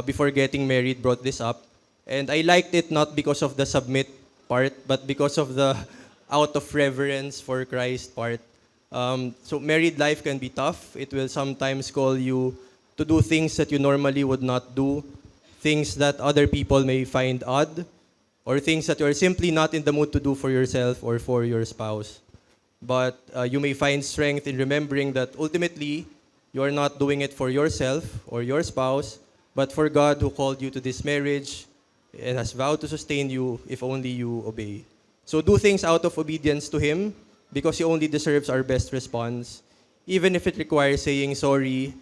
before getting married brought this up. And I liked it not because of the submit part, but because of the out of reverence for Christ part. So married life can be tough. It will sometimes call you to do things that you normally would not do, things that other people may find odd, or things that you're simply not in the mood to do for yourself or for your spouse. But you may find strength in remembering that ultimately, you're not doing it for yourself or your spouse, but for God who called you to this marriage and has vowed to sustain you if only you obey. So do things out of obedience to Him, because He only deserves our best response, even if it requires saying sorry,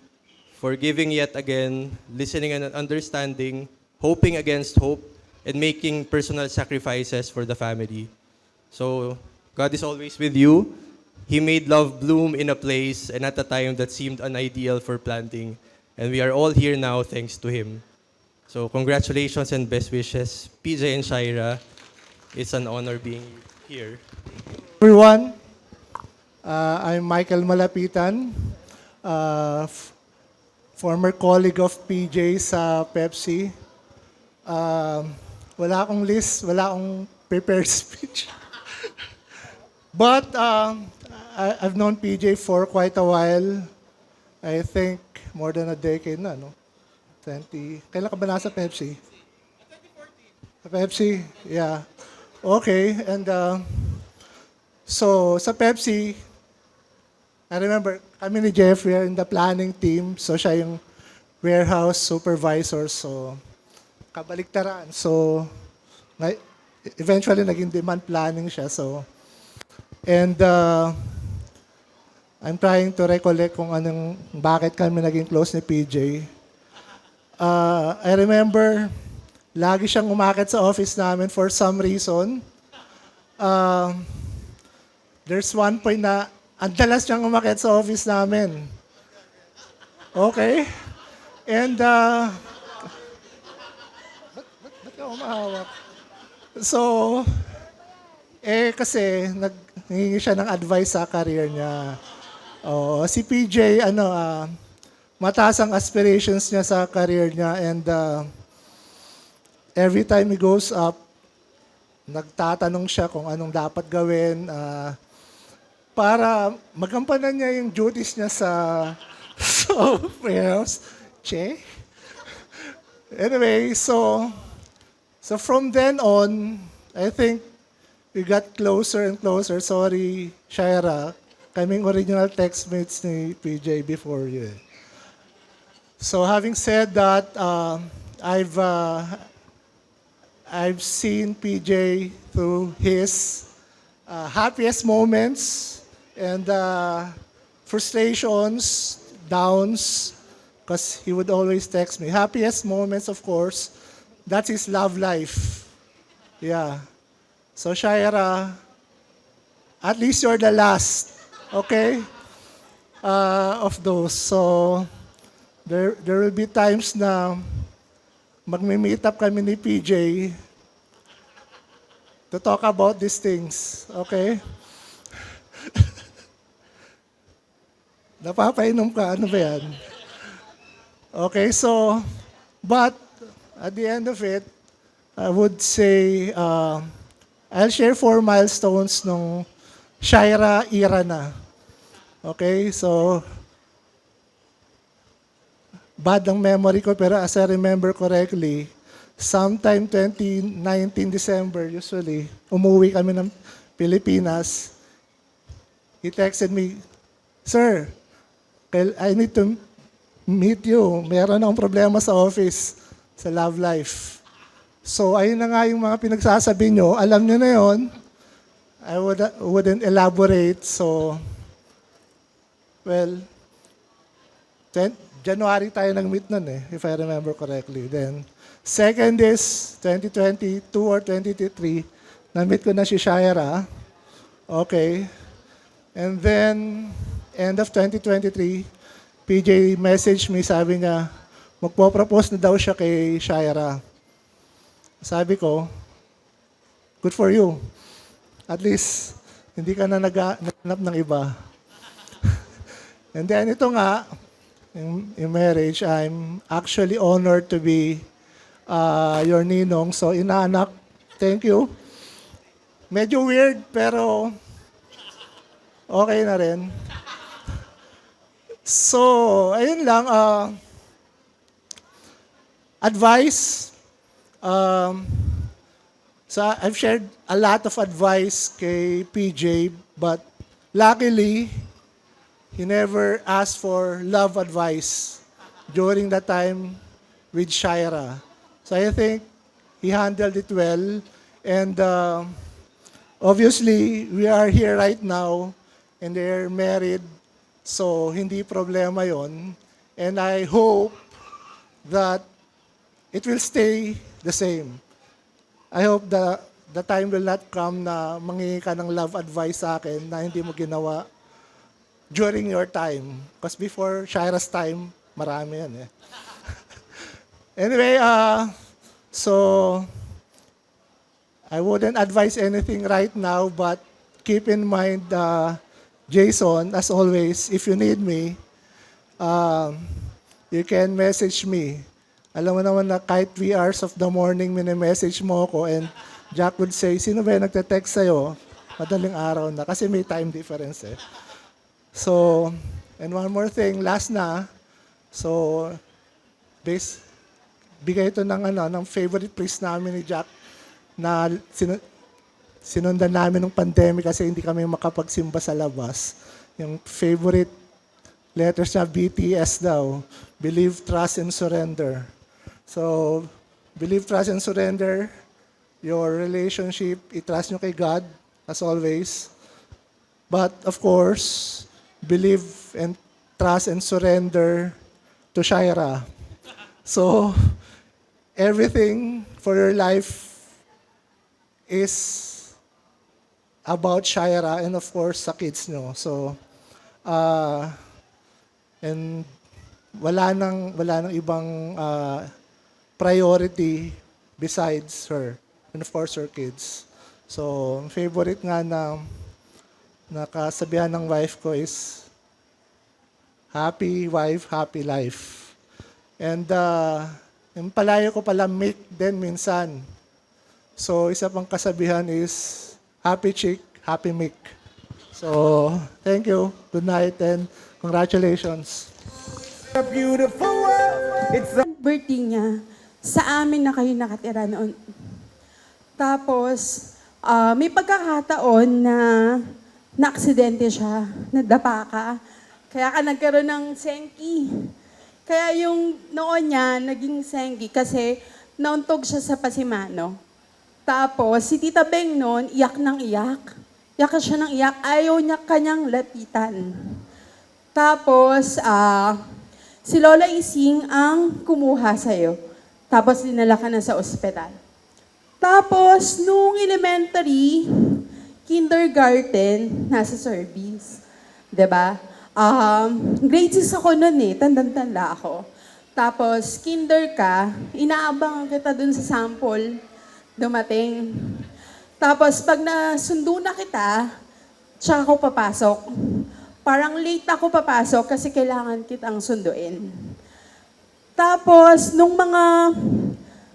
forgiving yet again, listening and understanding, hoping against hope, and making personal sacrifices for the family. So, God is always with you. He made love bloom in a place and at a time that seemed unideal for planting. And we are all here now thanks to Him. So, congratulations and best wishes. PJ and Shaira, it's an honor being here. Everyone, I'm Michael Malapitan, former colleague of PJ sa Pepsi. Wala akong list, wala akong prepared speech. But I've known PJ for quite a while. I think more than a decade na, no? 20. Kailan ka ba nasa Pepsi? 2014. Pepsi, yeah. Okay, and so sa Pepsi, I remember kami ni Jeffrey are in the planning team. So siya yung warehouse supervisor. So kabaliktaran. So eventually naging demand planning siya. So and I'm trying to recollect kung bakit kami naging close ni PJ. I remember lagi siyang umakit sa office namin for some reason. There's one point na ang dalas niyang umakit sa office namin. Okay? And, ba't ka umahawak? So, kasi naghingi siya ng advice sa career niya. Si PJ, mataas ang aspirations niya sa career niya and every time he goes up, nagtatanong siya kung anong dapat gawin para magampanan niya yung duties niya sa warehouse. Che? Anyway, so from then on, I think we got closer and closer. Sorry, Shaira. Kaming original textmates ni PJ before you. So having said that, I've seen PJ through his happiest moments and frustrations, downs, because he would always text me. Happiest moments, of course, that's his love life. Yeah. So Shaira, at least you're the last, okay, of those. So there will be times na magme-meet up kami ni PJ to talk about these things, okay? Napapainom ka, ano ba yan? Okay, so, but at the end of it, I would say, I'll share 4 milestones nung Shaira era na. Okay, so, bad ang memory ko, pero as I remember correctly, sometime 2019 December, usually, umuwi kami ng Pilipinas. He texted me, "Sir, I need to meet you. Meron akong problema sa office, sa love life." So, ayun na nga yung mga pinagsasabi nyo. Alam nyo na yon. I wouldn't elaborate. So, well, January tayo nag-meet nun if I remember correctly. Then, second is 2022 or 2023, na-meet ko na si Shaira. Okay. And then, end of 2023, PJ messaged me, sabi niya, magpo-propose na daw siya kay Shaira. Sabi ko, good for you. At least, hindi ka na naghanap ng iba. And then, ito nga, in marriage, I'm actually honored to be your ninong. So, inaanak, thank you. Medyo weird, pero okay na rin. So, ayun lang. Advice. So, I've shared a lot of advice kay PJ, but luckily, he never asked for love advice during that time with Shaira. So I think he handled it well. And obviously, we are here right now and they're married. So hindi problema yon. And I hope that it will stay the same. I hope the time will not come na mangingi ka ng love advice sa akin na hindi mo ginawa during your time. Because before Shaira's time, marami yan Anyway, so I wouldn't advise anything right now, but keep in mind, Jason, as always, if you need me, you can message me. Alam mo naman na kahit 3 hours of the morning, mini-message mo ako and Jack would say, sino ba yung nagte-text sa'yo? Madaling araw na kasi may time difference So, and one more thing, last na. So, bigay ito ng favorite priest namin ni Jack na sinundan namin ng pandemic kasi hindi kami makapagsimba sa labas. Yung favorite letters niya, BTS daw. Believe, Trust, and Surrender. So, believe, trust, and surrender. Your relationship, i-trust nyo kay God, as always. But, of course, believe and trust and surrender to Shaira. So, everything for your life is about Shaira and of course sa kids nyo. So, and wala nang ibang priority besides her and of course her kids. So, ang favorite nga na kasabihan ng wife ko is happy wife, happy life. And yung palayo ko pala make din minsan. So, isa pang kasabihan is happy chick, happy Mick. So, thank you. Good night and congratulations. A beautiful world. It's Birthday niya, sa amin na kayo nakatira noon. Tapos, may pagkakataon na na-aksidente siya, nadapa ka. Kaya ka nagkaroon ng sengki. Kaya yung noon niya, naging sengki kasi nauntog siya sa Pasimano. Tapos, si Tita Beng noon, iyak ng iyak. Iyak siya ng iyak. Ayaw niya kanyang lapitan. Tapos, si Lola Ising ang kumuha sa'yo. Tapos, dinala ka na sa ospital. Tapos, nung elementary, kindergarten, nasa service. 'Di ba? Grade 6 ako noon eh. Tandang-tanda ako. Tapos, kinder ka, inaabangan kita dun sa sample. Dumating. Tapos, pag nasundo na kita, tsaka ako papasok. Parang late ako papasok kasi kailangan kitang sunduin. Tapos, nung mga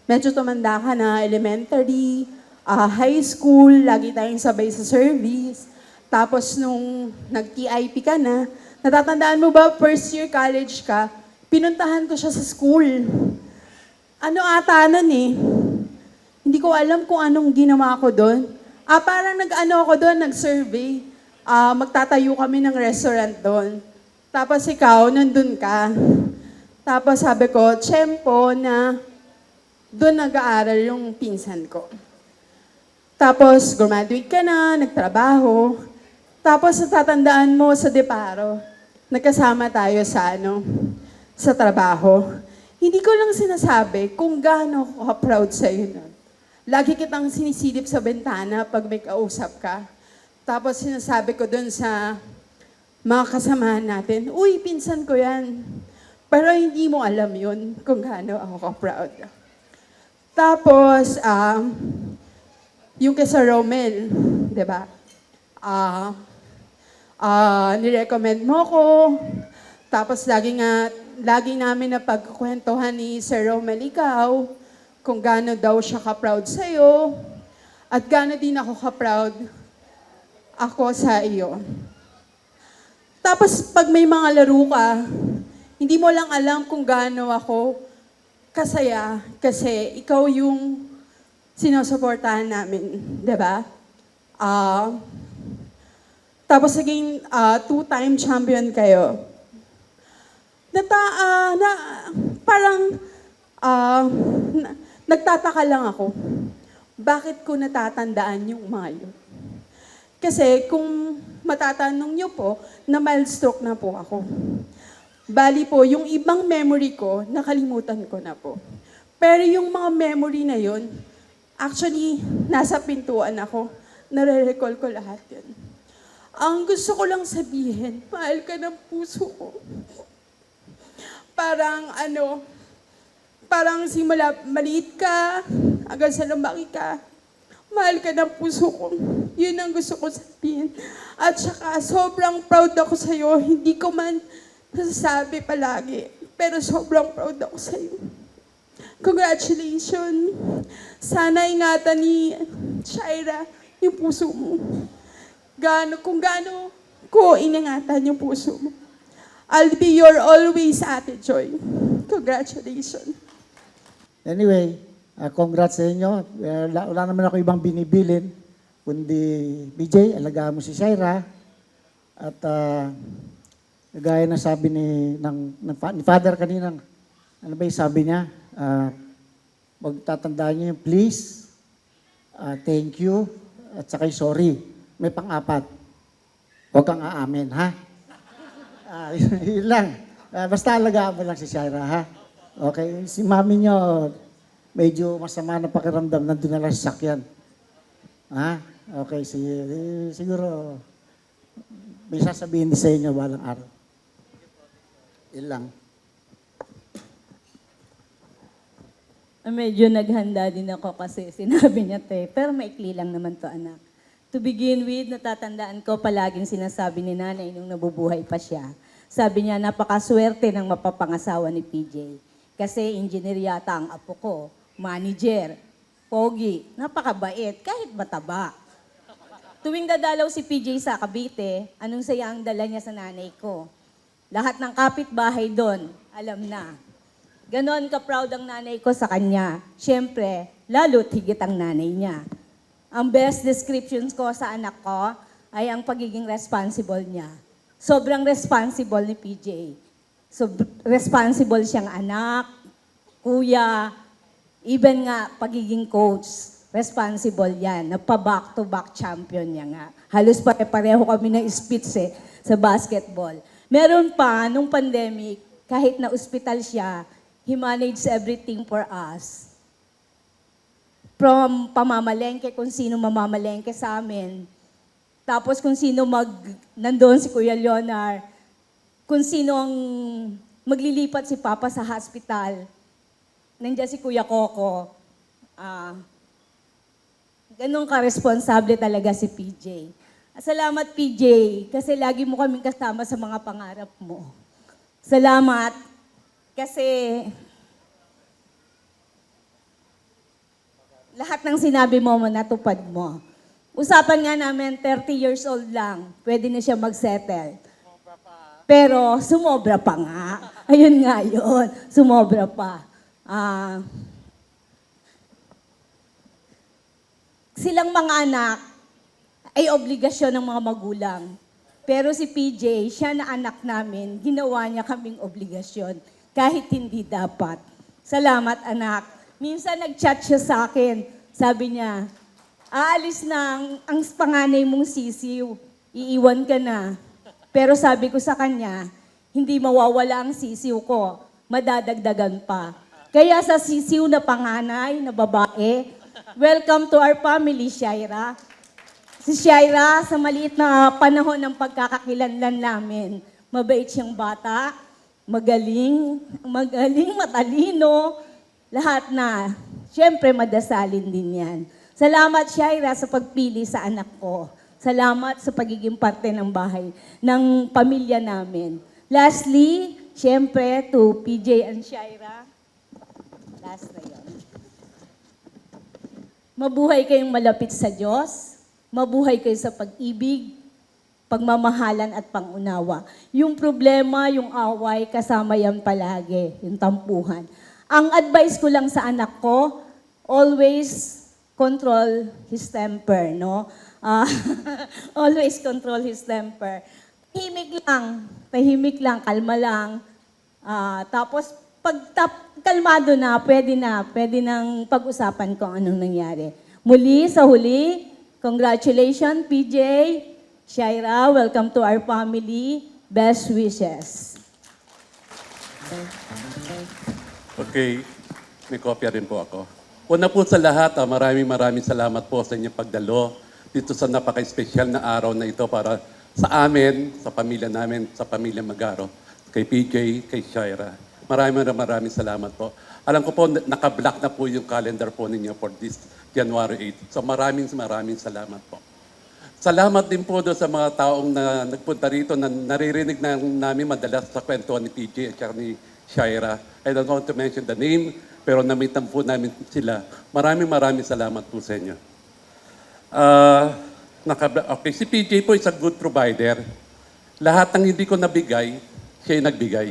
medyo tumanda ka na, elementary, high school, lagi tayong sabay sa service. Tapos, nung nag-TIP ka na, natatandaan mo ba, first year college ka, pinuntahan ko siya sa school. Ano ata nun eh? Hindi ko alam kung anong ginawa ko doon. Parang nag-ano ako doon, nag-survey. Magtatayo kami ng restaurant doon. Tapos ikaw, nandun ka. Tapos sabi ko, tiyempo na doon nag-aaral yung pinsan ko. Tapos graduate ka na, nagtrabaho. Tapos natatandaan mo sa Deparo, nagkasama tayo sa trabaho. Hindi ko lang sinasabi kung gaano ako proud sa'yo nun. Lagi kitang sinisilip sa bintana pag may kausap ka. Tapos sinasabi ko dun sa mga kasamahan natin, uy, pinsan ko yan. Pero hindi mo alam yun kung gaano ako proud. Tapos, yung kay Sir Romel, di ba? Nirecommend mo ko. Tapos lagi namin na pagkukwentuhan ni Sir Romel ikaw, kung gaano daw siya ka-proud sa'yo, at gaano din ako ka-proud ako sa iyo. Tapos pag may mga laro ka, hindi mo lang alam kung gaano ako kasaya kasi ikaw yung sinusuportahan namin, di ba? Tapos naging two-time champion kayo. Nagtataka lang ako, bakit ko natatandaan yung mga yun? Kasi kung matatanong nyo po, na mild stroke na po ako. Bali po, yung ibang memory ko, nakalimutan ko na po. Pero yung mga memory na yun, actually, nasa pintuan ako. Nare-recall ko lahat yun. Ang gusto ko lang sabihin, mahal ka ng puso ko. Parang simula maliit ka, hanggang sa lumaki ka, mahal ka ng puso ko. Yun ang gusto ko sabihin. At saka, sobrang proud ako sa'yo. Hindi ko man nasasabi palagi, pero sobrang proud ako sa'yo. Congratulations. Sana ingatan ni Shaira yung puso mo. Kung gaano ko iningatan yung puso mo. I'll be your always Ate Joy. Congratulations. Anyway, congrats sa inyo. Wala naman ako ibang binibilin, kundi BJ, alagaan mo si Shaira. At gaya na sabi ni Father kanina, ano ba yung sabi niya? Magtatandaan niyo yung please, thank you, at saka sorry. May pang-apat. Huwag kang aamin, ha? Yun lang. Basta alagaan mo lang si Shaira, ha? Okay, si mami nyo, medyo masama na pakiramdam, nandun na lang sa sakyan. Ha? Okay, siguro, may sasabihin din sa inyo balang araw. Yun lang. medyo naghanda din ako kasi sinabi niya, pero maikli lang naman to, anak. To begin with, natatandaan ko palaging sinasabi ni nanay nung nabubuhay pa siya. Sabi niya, napakaswerte ng mapapangasawa ni PJ. Kasi engineer yata ang apo ko, manager, pogi, napakabait, kahit mataba. Tuwing dadalaw si PJ sa Cavite, anong saya ang dala niya sa nanay ko? Lahat ng kapitbahay doon, alam na. Ganon ka-proud ang nanay ko sa kanya. Siyempre, lalo't higit ang nanay niya. Ang best descriptions ko sa anak ko ay ang pagiging responsible niya. Sobrang responsible ni PJ. So, responsible siyang anak, kuya, even nga pagiging coach. Responsible yan. Nagpa-back-to-back champion niya nga. Halos pare-pareho kami ng speech sa basketball. Meron pa, nung pandemic, kahit na ospital siya, he managed everything for us. From pamamalengke, kung sino mamamalengke sa amin. Tapos kung sino nandoon si Kuya Leonard, kung sino ang maglilipat si Papa sa hospital, nandiyan si Kuya Coco. Ganun ka-responsable talaga si PJ. Salamat PJ, kasi lagi mo kaming kasama sa mga pangarap mo. Salamat, kasi lahat ng sinabi mo, natupad mo. Usapan nga namin, 30 years old lang, pwede na siya mag-settle. Pero sumobra pa nga. Ayun nga yun, sumobra pa. Silang mga anak ay obligasyon ng mga magulang. Pero si PJ, siya na anak namin, ginawa niya kaming obligasyon kahit hindi dapat. Salamat anak. Minsan nag-chat siya sa akin. Sabi niya, aalis na ang panganay mong sisiw. Iiwan ka na. Pero sabi ko sa kanya, hindi mawawala ang sisiw ko. Madadagdagan pa. Kaya sa sisiw na panganay, na babae, welcome to our family, Shaira. Si Shaira, sa maliit na panahon ng pagkakakilanlan namin, mabait siyang bata, magaling, matalino, lahat na. Siyempre, madasalin din yan. Salamat, Shaira, sa pagpili sa anak ko. Salamat sa pagiging parte ng bahay, ng pamilya namin. Lastly, siyempre, to PJ and Shaira. Last na yun. Mabuhay kayong malapit sa Diyos. Mabuhay kayo sa pag-ibig, pagmamahalan at pangunawa. Yung problema, yung away, kasama yan palagi, yung tampuhan. Ang advice ko lang sa anak ko, always control his temper, no? Always control his temper. Tahimik lang, kalma lang. Tapos, pag kalmado na, pwede nang pag-usapan kung anong nangyari. Muli, sa huli, congratulations, PJ, Shaira, welcome to our family. Best wishes. Okay, may kopya rin po ako. Una po sa lahat, maraming salamat po sa inyong pagdalo dito sa napaka-espesyal na araw na ito para sa amin, sa pamilya namin, sa pamilya Magaro, kay PJ, kay Shaira. Maraming salamat po. Alam ko po, naka-block na po yung calendar po ninyo for this January 8. So maraming salamat po. Salamat din po doon sa mga taong na nagpunta rito na naririnig na namin madalas sa kwento ni PJ at ni Shaira. I don't want to mention the name, pero namitan po namin sila. Maraming salamat po sa inyo. Okay, si PJ po is a good provider. Lahat ng hindi ko nabigay, siya yung nagbigay.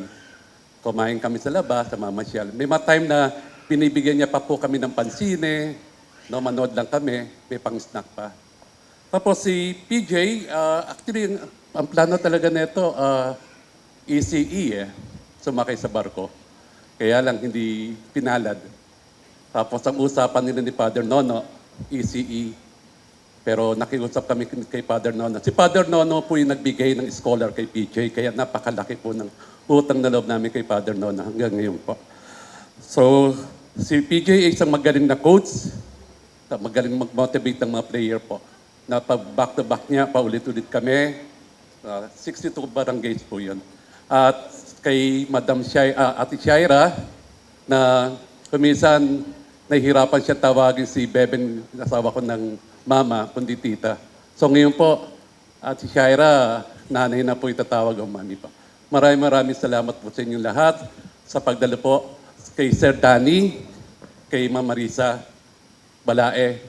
Kumain kami sa labas, sa mamasyal. May mga time na binibigyan niya pa po kami ng pansine, no, manood lang kami, may pang-snack pa. Tapos si PJ, actually, ang plano talaga nito, ECE, sumakay sa barko. Kaya lang hindi pinalad. Tapos ang usapan nila ni Father Nono, ECE. Pero nakiusap kami kay Father Nono. Si Father Nono po yung nagbigay ng scholar kay PJ, kaya napakalaki po ng utang na loob namin kay Father Nono hanggang ngayon po. So, si PJ ay isang magaling na coach, magaling mag-motivate ng mga player po. Na back-to-back niya, paulit-ulit kami. 62 barangays po yun. At kay Madam Ate Shaira, na kumisan nahihirapan siya tawagin si Beben, asawa ko ng mama, kundi tita. So ngayon po, at si Shaira, nanay na po itatawag ang mami pa. Maraming salamat po sa inyong lahat sa pagdalo po kay Sir Danny, kay Ma'am Marisa Balae.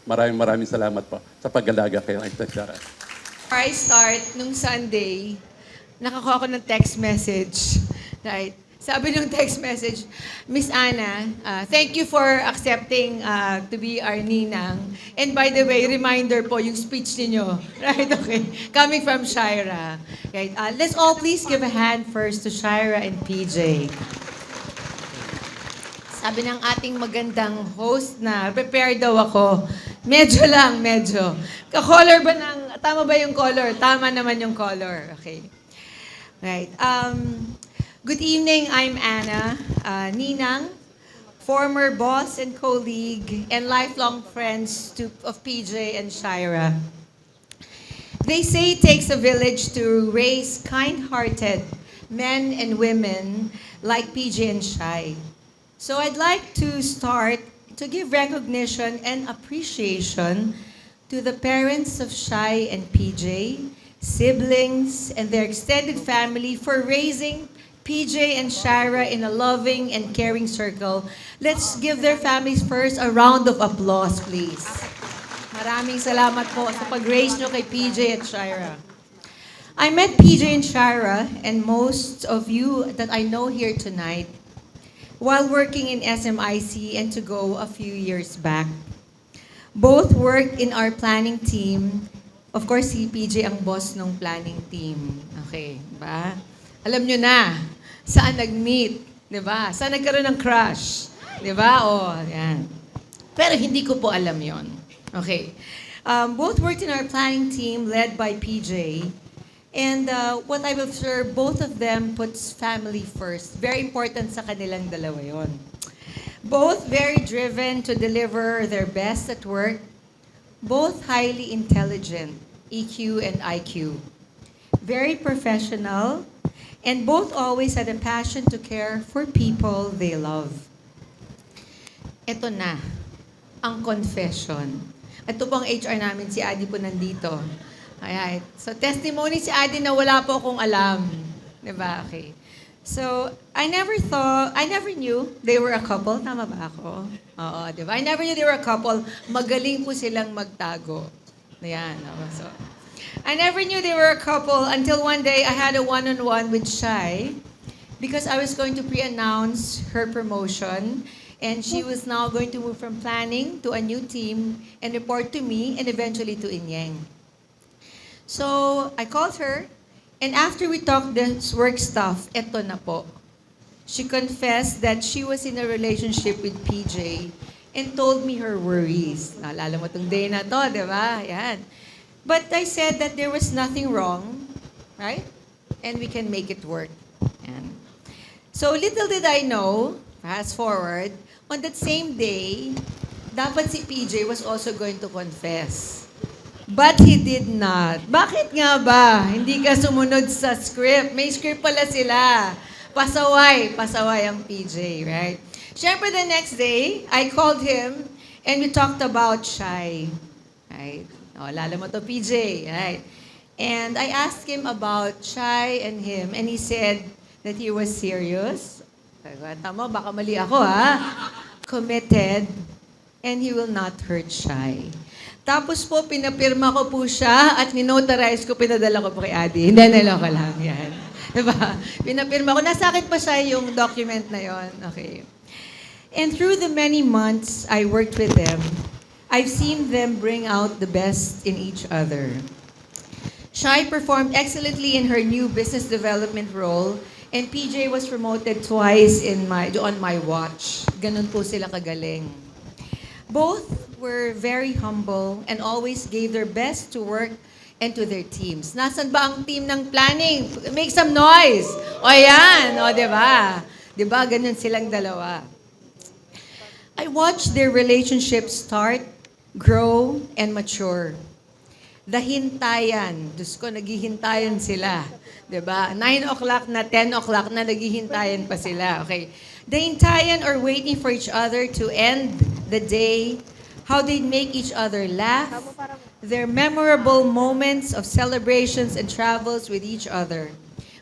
Maraming salamat po sa pag-alaga kay Shaira. I start nung Sunday, nakakuha ko ng text message. Right? Sabi nung text message, Miss Anna, thank you for accepting to be our ninang. And by the way, reminder po yung speech ninyo. Right? Okay. Coming from Shaira. Right? Let's all please give a hand first to Shaira and PJ. Sabi ng ating magandang host na prepare daw ako. Medyo lang. Ka-color ba ng... Tama ba yung color? Tama naman yung color. Okay. Right. Good evening. I'm Anna. Ninang, former boss and colleague, and lifelong friends of PJ and Shaira. They say it takes a village to raise kind-hearted men and women like PJ and Shai. So I'd like to start to give recognition and appreciation to the parents of Shai and PJ, siblings, and their extended family for raising PJ and Shaira in a loving and caring circle. Let's give their families first a round of applause, please. Maraming salamat po sa pag-raise nyo kay PJ at Shaira. I met PJ and Shaira and most of you that I know here tonight while working in SMIC and to go a few years back. Both worked in our planning team. Of course, si PJ ang boss ng planning team. Okay, ba? Alam nyo na, saan nag-meet, di ba? Saan nagkaroon ng crush, di ba? Yan. Pero hindi ko po alam yon. Okay. Both worked in our planning team led by PJ. And what I've observed, both of them puts family first. Very important sa kanilang dalawa yon. Both very driven to deliver their best at work. Both highly intelligent, EQ and IQ. Very professional. And both always had a passion to care for people they love. Ito na, ang confession. Ito pong HR namin, si Adi po nandito. Alright. So testimony si Adi na wala po akong alam. Diba? Okay. So, I never knew they were a couple. Tama ba ako? Oo, diba? I never knew they were a couple. Magaling po silang magtago. Ayan. So, I never knew they were a couple until one day I had a one-on-one with Shai because I was going to pre-announce her promotion and she was now going to move from planning to a new team and report to me and eventually to Inyeng. So, I called her and after we talked this work stuff, eto na po. She confessed that she was in a relationship with PJ and told me her worries. Naalala mo tong day na to, di ba? Yan. But I said that there was nothing wrong, right? And we can make it work. And so little did I know, fast forward, on that same day, dapat si PJ was also going to confess. But he did not. Bakit nga ba? Hindi ka sumunod sa script. May script pala sila. Pasaway ang PJ, right? Siyempre, the next day, I called him and we talked about Shai. Right? Lala mo to, PJ. Right? And I asked him about Shai and him and he said that he was serious. Tama, baka mali ako ha. Committed and he will not hurt Shai. Tapos po, pinapirma ko po siya at ninotarize ko, pinadala ko po kay Adi. Hindi, niloko lang yan. Diba? Pinapirma ko. Nasa akin pa siya yung document na yon. Okay. And through the many months I worked with them, I've seen them bring out the best in each other. Shai performed excellently in her new business development role and PJ was promoted twice on my watch. Ganun po sila kagaling. Both were very humble and always gave their best to work and to their teams. Nasaan ba ang team ng planning? Make some noise! O yan! O, diba? Diba? Ganun silang dalawa. I watched their relationship start, grow, and mature. The hintayan. Diyos ko, naghihintayan sila. Diba? 9 o'clock na, 10 o'clock na, naghihintayan pa sila. Okay. Daintayan or waiting for each other to end the day, how they'd make each other laugh, their memorable moments of celebrations and travels with each other,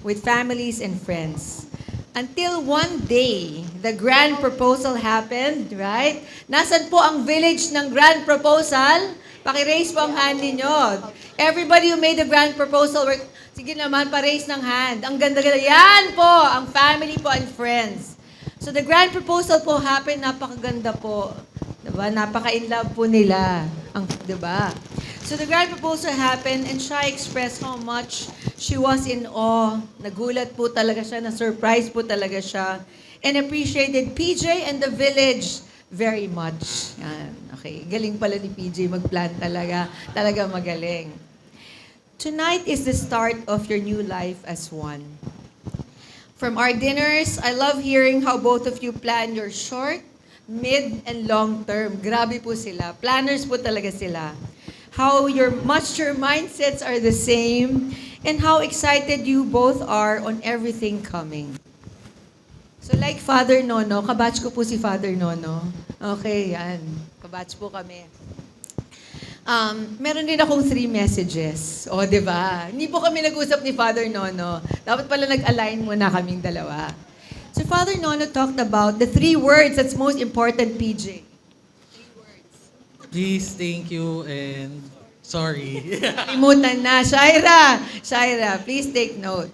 with families and friends. Until one day, the grand proposal happened, right? Nasaan po ang village ng grand proposal? Paki-raise po ang hand ninyo. Everybody who made the grand proposal, sige naman, pa-raise ng hand. Ang ganda-ganda. Yan po, ang family po and friends. So the grand proposal po happened, napakaganda po. Diba? Napaka-in-love po nila. Diba? So the grand proposal happened and Shai expressed how much she was in awe. Nagulat po talaga siya, na-surprise po talaga siya. And appreciated PJ and the village very much. Yan. Okay. Galing pala ni PJ mag-plan talaga. Talaga magaling. Tonight is the start of your new life as one. From our dinners, I love hearing how both of you plan your short, mid, and long term. Grabe po sila. Planners po talaga sila. How your mindsets are the same, and how excited you both are on everything coming. So like Father Nono, kabatch ko po si Father Nono. Okay, yan. Kabatch po kami. Meron din akong 3 messages. O, di ba? Hindi po kami nag-usap ni Father Nono. Dapat pala nag-align muna kaming dalawa. So Father Nono talked about the 3 words that's most important, PJ. Please, thank you, and sorry. Limutan na. Shaira, please take note.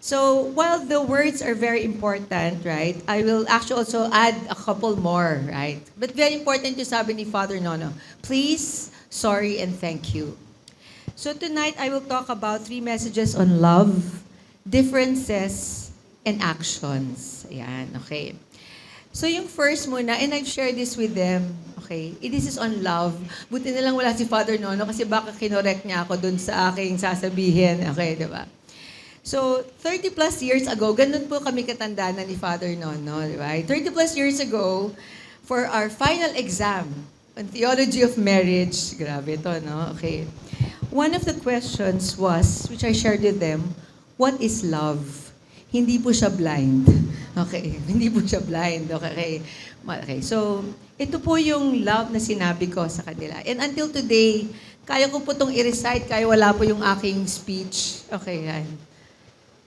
So, while the words are very important, right, I will actually also add a couple more, right? But very important yung sabi ni Father Nono. Please, sorry, and thank you. So tonight, I will talk about 3 messages on love, differences, and actions. Ayan, okay. So yung first muna, and I've shared this with them, okay, this is on love. Buti na lang wala si Father Nono kasi baka kinorek niya ako dun sa aking sasabihin, okay, di ba? So, 30 plus years ago, ganun po kami katanda na ni Father Nono, di ba? 30 plus years ago, for our final exam on Theology of Marriage, grabe to, no? Okay. One of the questions was, which I shared with them, what is love? Hindi po siya blind. Okay, hindi po siya blind. Okay. So, ito po yung love na sinabi ko sa kanila. And until today, kaya ko po itong i-recite, kaya wala po yung aking speech. Okay, yan.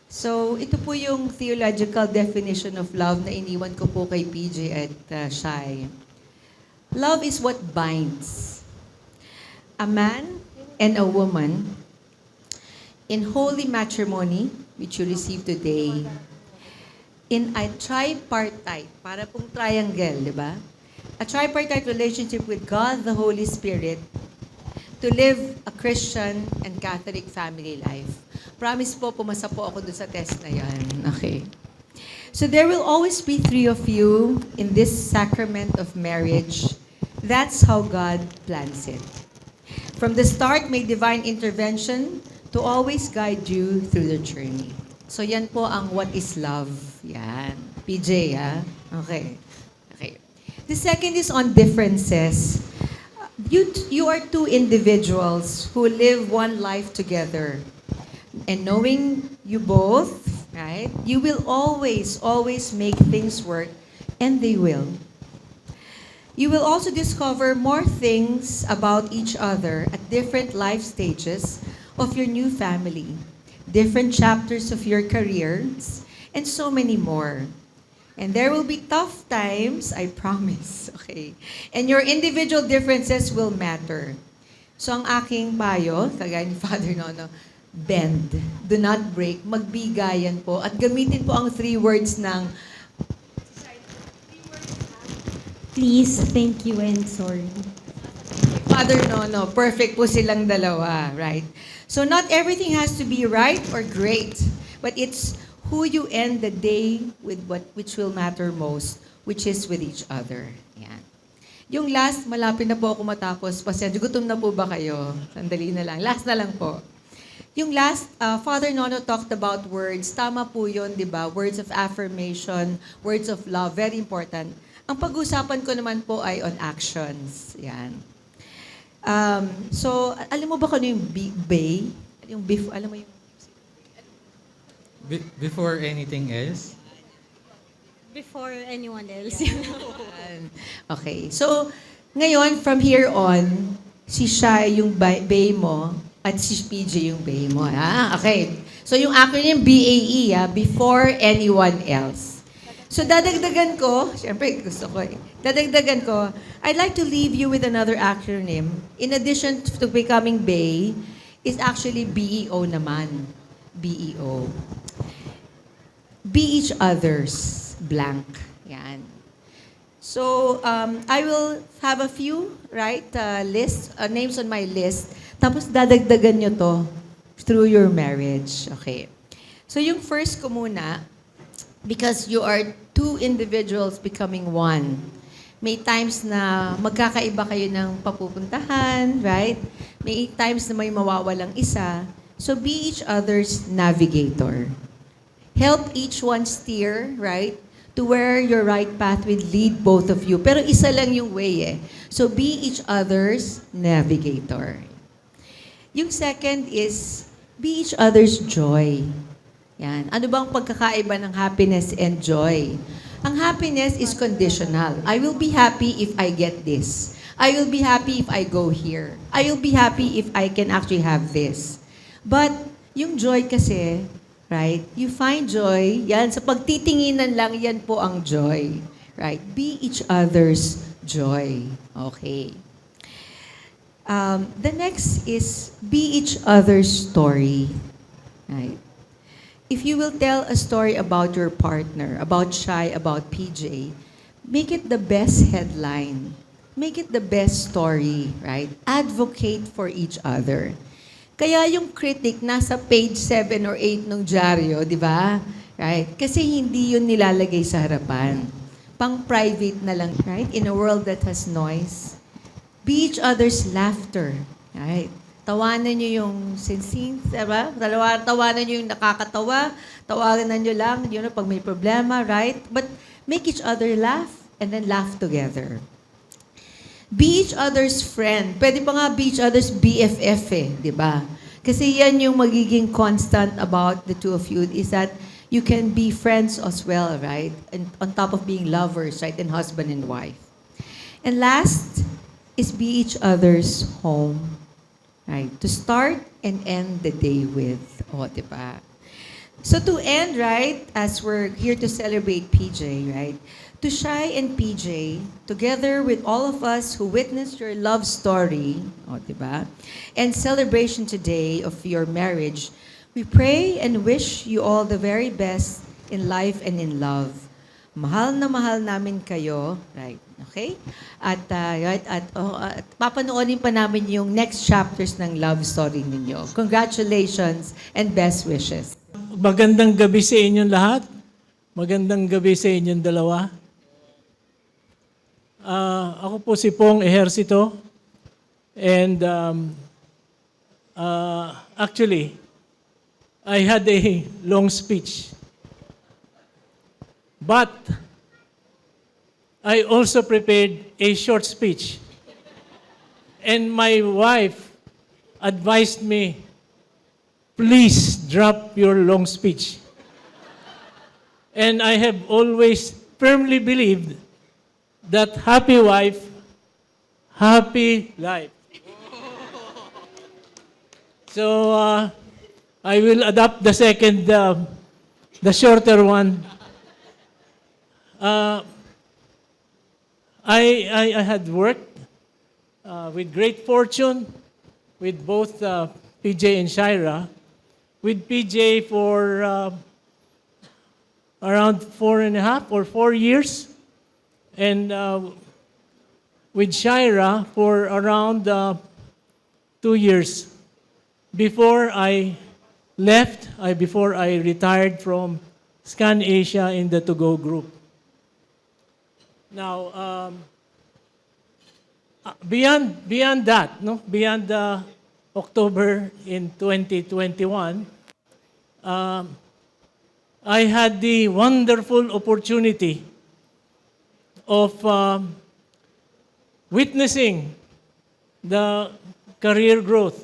So, ito po yung theological definition of love na iniwan ko po kay PJ at Shai. Love is what binds a man and a woman in holy matrimony, which you receive today, in a tripartite, para pong triangle, di ba? A tripartite relationship with God, the Holy Spirit, to live a Christian and Catholic family life. Promise po, pumasa po ako dun sa test na yan. Okay. So there will always be 3 of you in this sacrament of marriage. That's how God plans it. From the start, may divine intervention to always guide you through the journey. So yan po ang what is love. Yan. PJ, ha? Okay. Okay. The second is on differences. You are 2 individuals who live one life together. And knowing you both, right, you will always make things work, and they will. You will also discover more things about each other at different life stages of your new family, different chapters of your careers, and so many more. And there will be tough times, I promise, okay? And your individual differences will matter. So ang aking payo, kagaya ni Father Nono, bend, do not break, magbigayan po, at gamitin po ang 3 words ng Please, thank you, and sorry. Father Nono. Perfect po silang dalawa, right? So not everything has to be right or great, but it's who you end the day with, which will matter most, which is with each other. Yan. Yung last, malapit na po ako matapos. Pasensya, gutom na po ba kayo? Sandali na lang. Last na lang po. Yung last, Father Nono talked about words. Tama po yun, di ba? Words of affirmation, words of love, very important. Ang pag-usapan ko naman po ay on actions. Yan. So, alam mo ba kung ano yung bay? Yung beef, alam mo yung... Before anything else? Before anyone else. Okay. So, ngayon, from here on, si Shai yung bay mo at si PJ yung bay mo. Ha? Okay. So, yung acronym BAE, before anyone else. So, dadagdagan ko, syempre gusto ko dadagdagan ko, I'd like to leave you with another acronym. In addition to becoming BAE, is actually BEO naman. BEO. Be each other's blank. Yan. So, I will have a few, names on my list. Tapos dadagdagan nyo to through your marriage. Okay. So, yung first ko muna, because you are two individuals becoming one. May times na magkakaiba kayo ng papupuntahan, right? May times na may mawawalang isa. So, be each other's navigator. Help each one steer, right? To where your right path will lead both of you. Pero isa lang yung way eh. So, be each other's navigator. Yung second is, be each other's joy. Yan. Ano bang pagkakaiba ng happiness and joy? Ang happiness is conditional. I will be happy if I get this. I will be happy if I go here. I will be happy if I can actually have this. But yung joy kasi, right? You find joy, yan, sa pagtitinginan lang, yan po ang joy. Right? Be each other's joy. Okay. The next is be each other's story. Right? If you will tell a story about your partner, about Shai, about PJ, make it the best headline. Make it the best story, right? Advocate for each other. Kaya yung critic nasa page 7 or 8 ng dyaryo, di ba? Right? Kasi hindi yun nilalagay sa harapan. Pang-private na lang, right? In a world that has noise. Be each other's laughter, right? Tawanan nyo yung sinsing, diba? Tawanan nyo yung nakakatawa. Tawanan nyo lang, pag may problema, right? But make each other laugh and then laugh together. Be each other's friend. Pwede pa nga be each other's BFF di ba? Kasi yan yung magiging constant about the two of you is that you can be friends as well, right? And on top of being lovers, right? And husband and wife. And last is be each other's home. Right? To start and end the day with. Di ba? So to end, right, as we're here to celebrate PJ, right? To Shai and PJ, together with all of us who witnessed your love story, di ba? And celebration today of your marriage, we pray and wish you all the very best in life and in love. Mahal na mahal namin kayo, right? Okay? At papanoorin pa namin yung next chapters ng love story ninyo. Congratulations and best wishes. Magandang gabi sa inyong lahat. Magandang gabi sa inyong dalawa. Ako po si Pong Ejercito. And actually, I had a long speech. But I also prepared a short speech. And my wife advised me, please drop your long speech. And I have always firmly believed that happy wife, happy life. So I will adopt the second, the shorter one. I had worked with great fortune with both PJ and Shaira. With PJ for around 4.5 or 4 years. And with Shaira for around 2 years. Before I left, before I retired from Scan Asia in the To Go group. Now, beyond that, beyond October in 2021, I had the wonderful opportunity of witnessing the career growth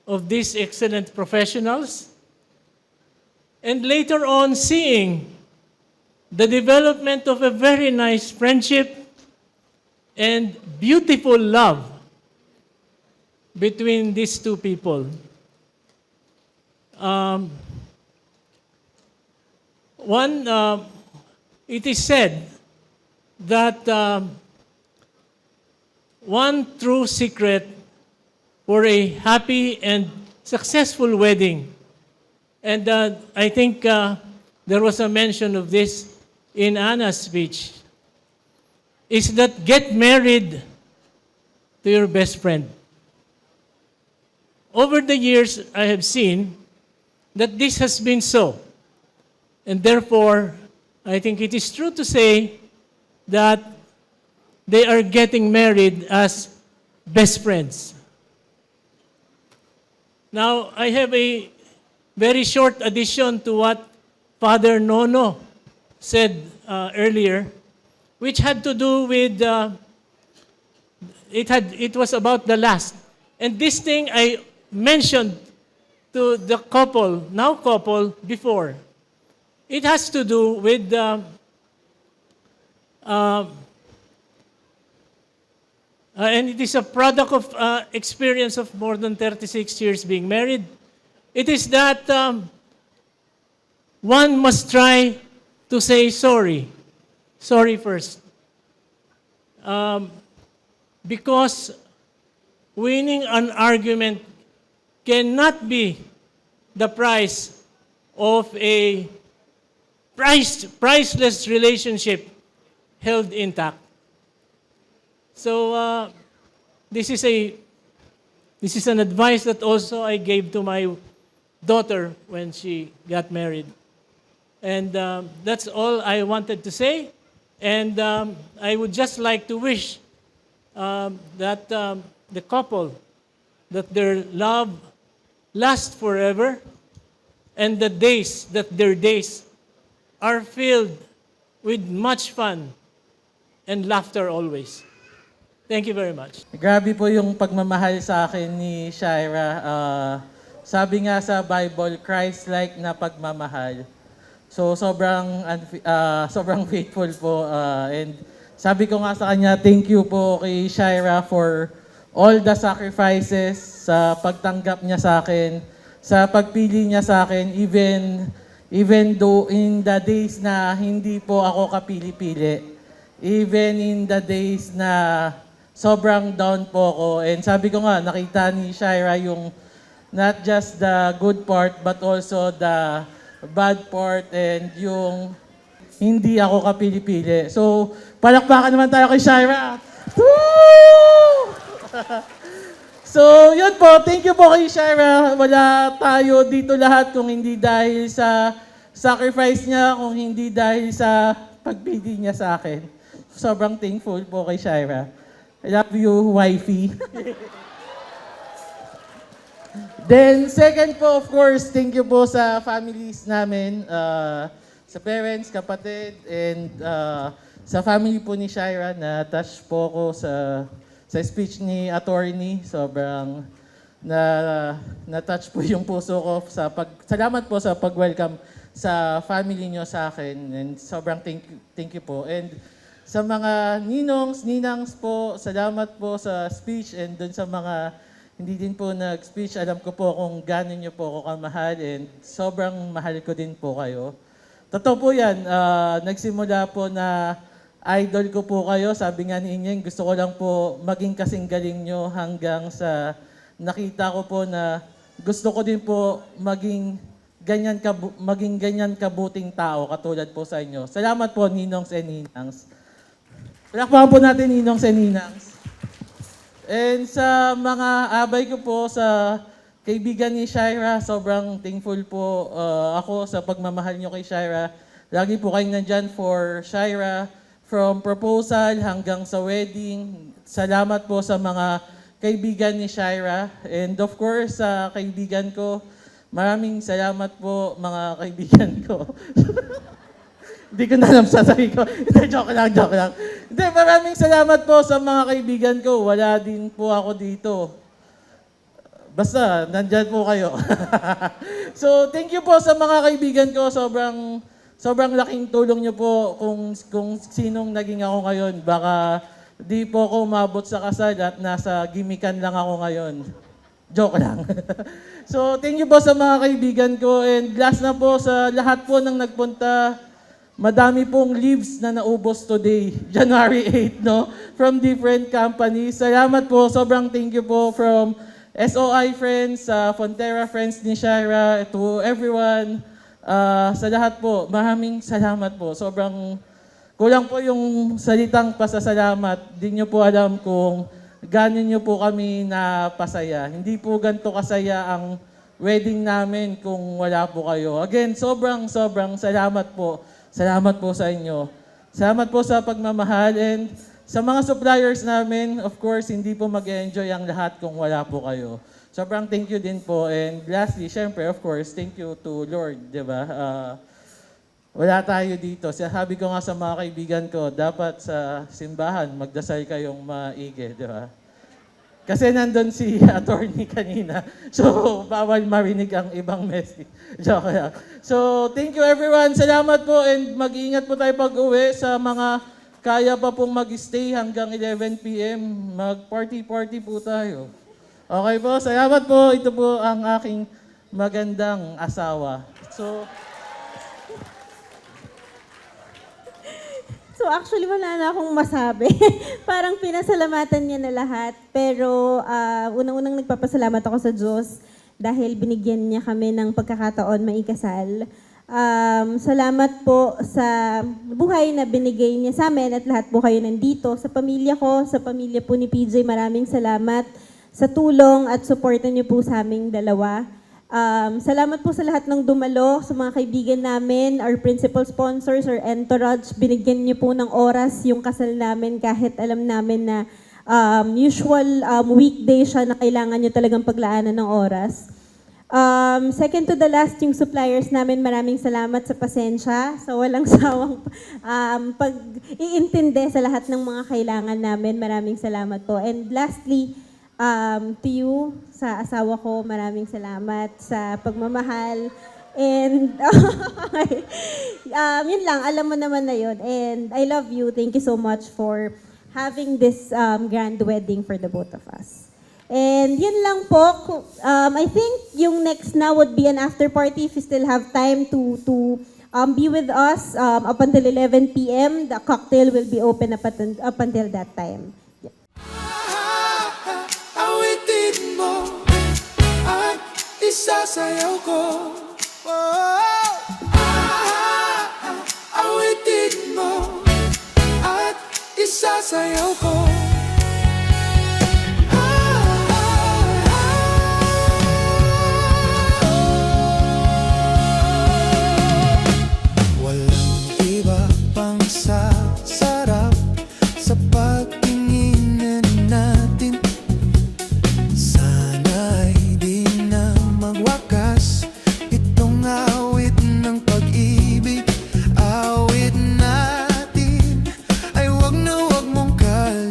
of these excellent professionals, and later on seeing the development of a very nice friendship and beautiful love between these two people. It is said that one true secret for a happy and successful wedding, and I think there was a mention of this in Anna's speech, is that get married to your best friend. Over the years, I have seen that this has been so. And therefore, I think it is true to say that they are getting married as best friends. Now, I have a very short addition to what Father Nono said earlier, which had to do with, it was about the last. And this thing I mentioned to the couple, now couple, before. It has to do with and it is a product of experience of more than 36 years being married. It is that one must try to say sorry. Sorry first. Because winning an argument cannot be the price of a priceless relationship held intact. So this is an advice that also I gave to my daughter when she got married. And that's all I wanted to say. And I would just like to wish that the couple, that their love lasts forever, and that their days are filled with much fun and laughter always. Thank you very much. Grabe po yung pagmamahal sa akin ni Shaira. Sabi nga sa Bible, Christ-like na pagmamahal. So sobrang faithful po. And sabi ko nga sa kanya, thank you po kay Shaira for all the sacrifices sa pagtanggap niya sa akin, sa pagpili niya sa akin, even though in the days na hindi po ako kapili-pili, even in the days na sobrang down po ako. And sabi ko nga, nakita ni Shaira yung not just the good part, but also the bad part and yung hindi ako kapili-pili. So, palakpakan naman tayo kay Shaira. Woo! So, yun po. Thank you po kay Shaira. Wala tayo dito lahat kung hindi dahil sa sacrifice niya, kung hindi dahil sa pagpili niya sa akin. Sobrang thankful po kay Shaira. I love you, wifey. Then, second po, of course, thank you po sa families namin, sa parents, kapatid, and sa family po ni Shaira. Na-touch po ko sa speech ni attorney. Sobrang na-touch po yung puso ko. Salamat po sa pag-welcome sa family nyo sa akin. And sobrang thank you po. And sa mga ninangs po, salamat po sa speech, and dun sa mga hindi din po nag-speech, alam ko po kung gano'n nyo po ako kamahal, and sobrang mahal ko din po kayo. Totoo po yan, nagsimula po na idol ko po kayo. Sabi nga ni Inyeng, gusto ko lang po maging kasing galing nyo hanggang sa nakita ko po na gusto ko din po maging ganyan kabuting tao katulad po sa inyo. Salamat po, Ninongs and Ninangs. Palakpakan po natin, Ninongs and Ninangs. And sa mga abay ko po, sa kaibigan ni Shaira, sobrang thankful po ako sa pagmamahal nyo kay Shaira. Lagi po kayong nandyan for Shaira, from proposal hanggang sa wedding. Salamat po sa mga kaibigan ni Shaira. And of course, sa kaibigan ko, maraming salamat po mga kaibigan ko. Hindi ko na alam sasabihin ko. Joke lang. Hindi, maraming salamat po sa mga kaibigan ko. Wala din po ako dito. Basta, nandyan po kayo. So, thank you po sa mga kaibigan ko. Sobrang sobrang laking tulong niyo po kung sinong naging ako ngayon. Baka di po ako umabot sa kasal at nasa gimikan lang ako ngayon. Joke lang. So, thank you po sa mga kaibigan ko. And last na po sa lahat po ng nagpunta, madami pong leaves na naubos today, January 8, no? From different companies. Salamat po. Sobrang thank you po from SOI friends, Fonterra friends ni Shaira, to everyone. Sa lahat po, maraming salamat po. Sobrang kulang po yung salitang pasasalamat. Di nyo po alam kung gano'n nyo po kami napasaya. Hindi po ganito kasaya ang wedding namin kung wala po kayo. Again, sobrang salamat po. Salamat po sa inyo. Salamat po sa pagmamahal and sa mga suppliers namin, of course, hindi po mag-enjoy ang lahat kung wala po kayo. Sobrang thank you din po. And lastly, syempre, of course, thank you to Lord, di ba? Wala tayo dito. Sabi ko nga sa mga kaibigan ko, dapat sa simbahan, magdasal kayong maigi, di ba? Kasi nandun si attorney kanina. So, bawal marinig ang ibang message. Joke lang. So, thank you everyone. Salamat po and mag-iingat po tayo pag-uwi sa mga kaya pa pong mag-stay hanggang 11 p.m. Mag-party-party po tayo. Okay po, salamat po. Ito po ang aking magandang asawa. So actually wala na akong masabi. Parang pinasalamatan niya na lahat. Pero unang-unang nagpapasalamat ako sa Diyos dahil binigyan niya kami ng pagkakataon maikasal. Salamat po sa buhay na binigay niya sa amin at lahat po kayo nandito. Sa pamilya ko, sa pamilya po ni PJ, maraming salamat sa tulong at suporta niyo po sa aming dalawa. Salamat po sa lahat ng dumalo, sa mga kaibigan namin, our principal sponsors, our entourage. Binigyan niyo po ng oras yung kasal namin kahit alam namin na usual weekday siya na kailangan niyo talagang paglaanan ng oras. Second to the last, yung suppliers namin, maraming salamat sa pasensya, sa walang sawang pag-iintindi sa lahat ng mga kailangan namin. Maraming salamat po. And lastly, to you, sa asawa ko, maraming salamat sa pagmamahal. And, yun lang, alam mo naman na yun. And I love you. Thank you so much for having this grand wedding for the both of us. And yun lang po. I think yung next now would be an after party if you still have time to be with us up until 11 p.m. The cocktail will be open up until that time. Awitin mo at isasayaw ko. Awitin mo at isasayaw ko. Walang iba pang sasarap sa pagtingin natin. Sana'y di na magwakas itong awit ng pag-ibig. Awit natin ay wag na wag mong kalimutan.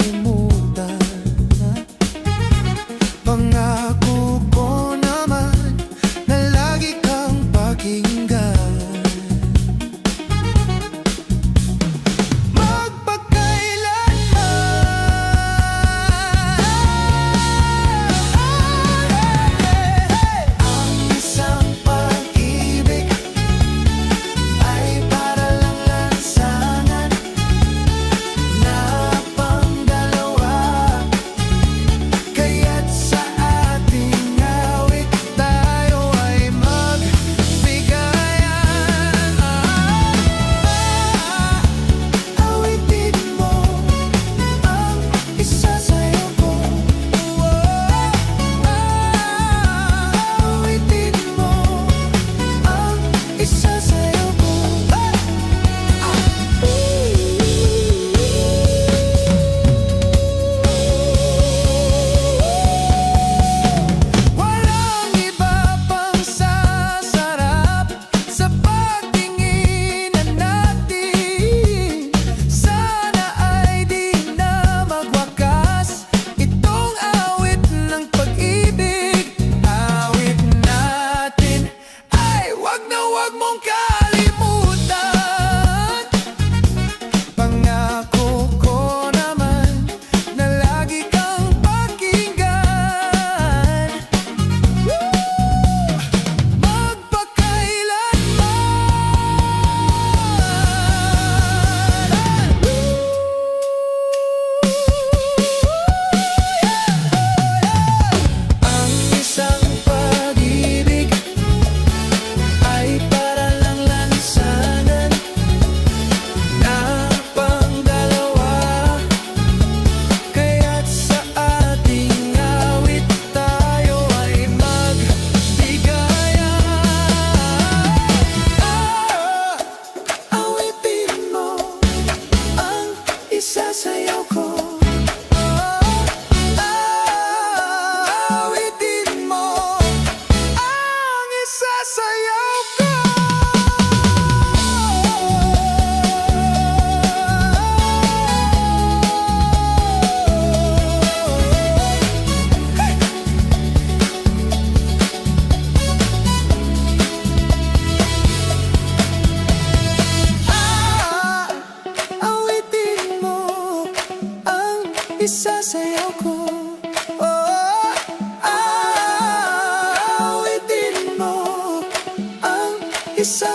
so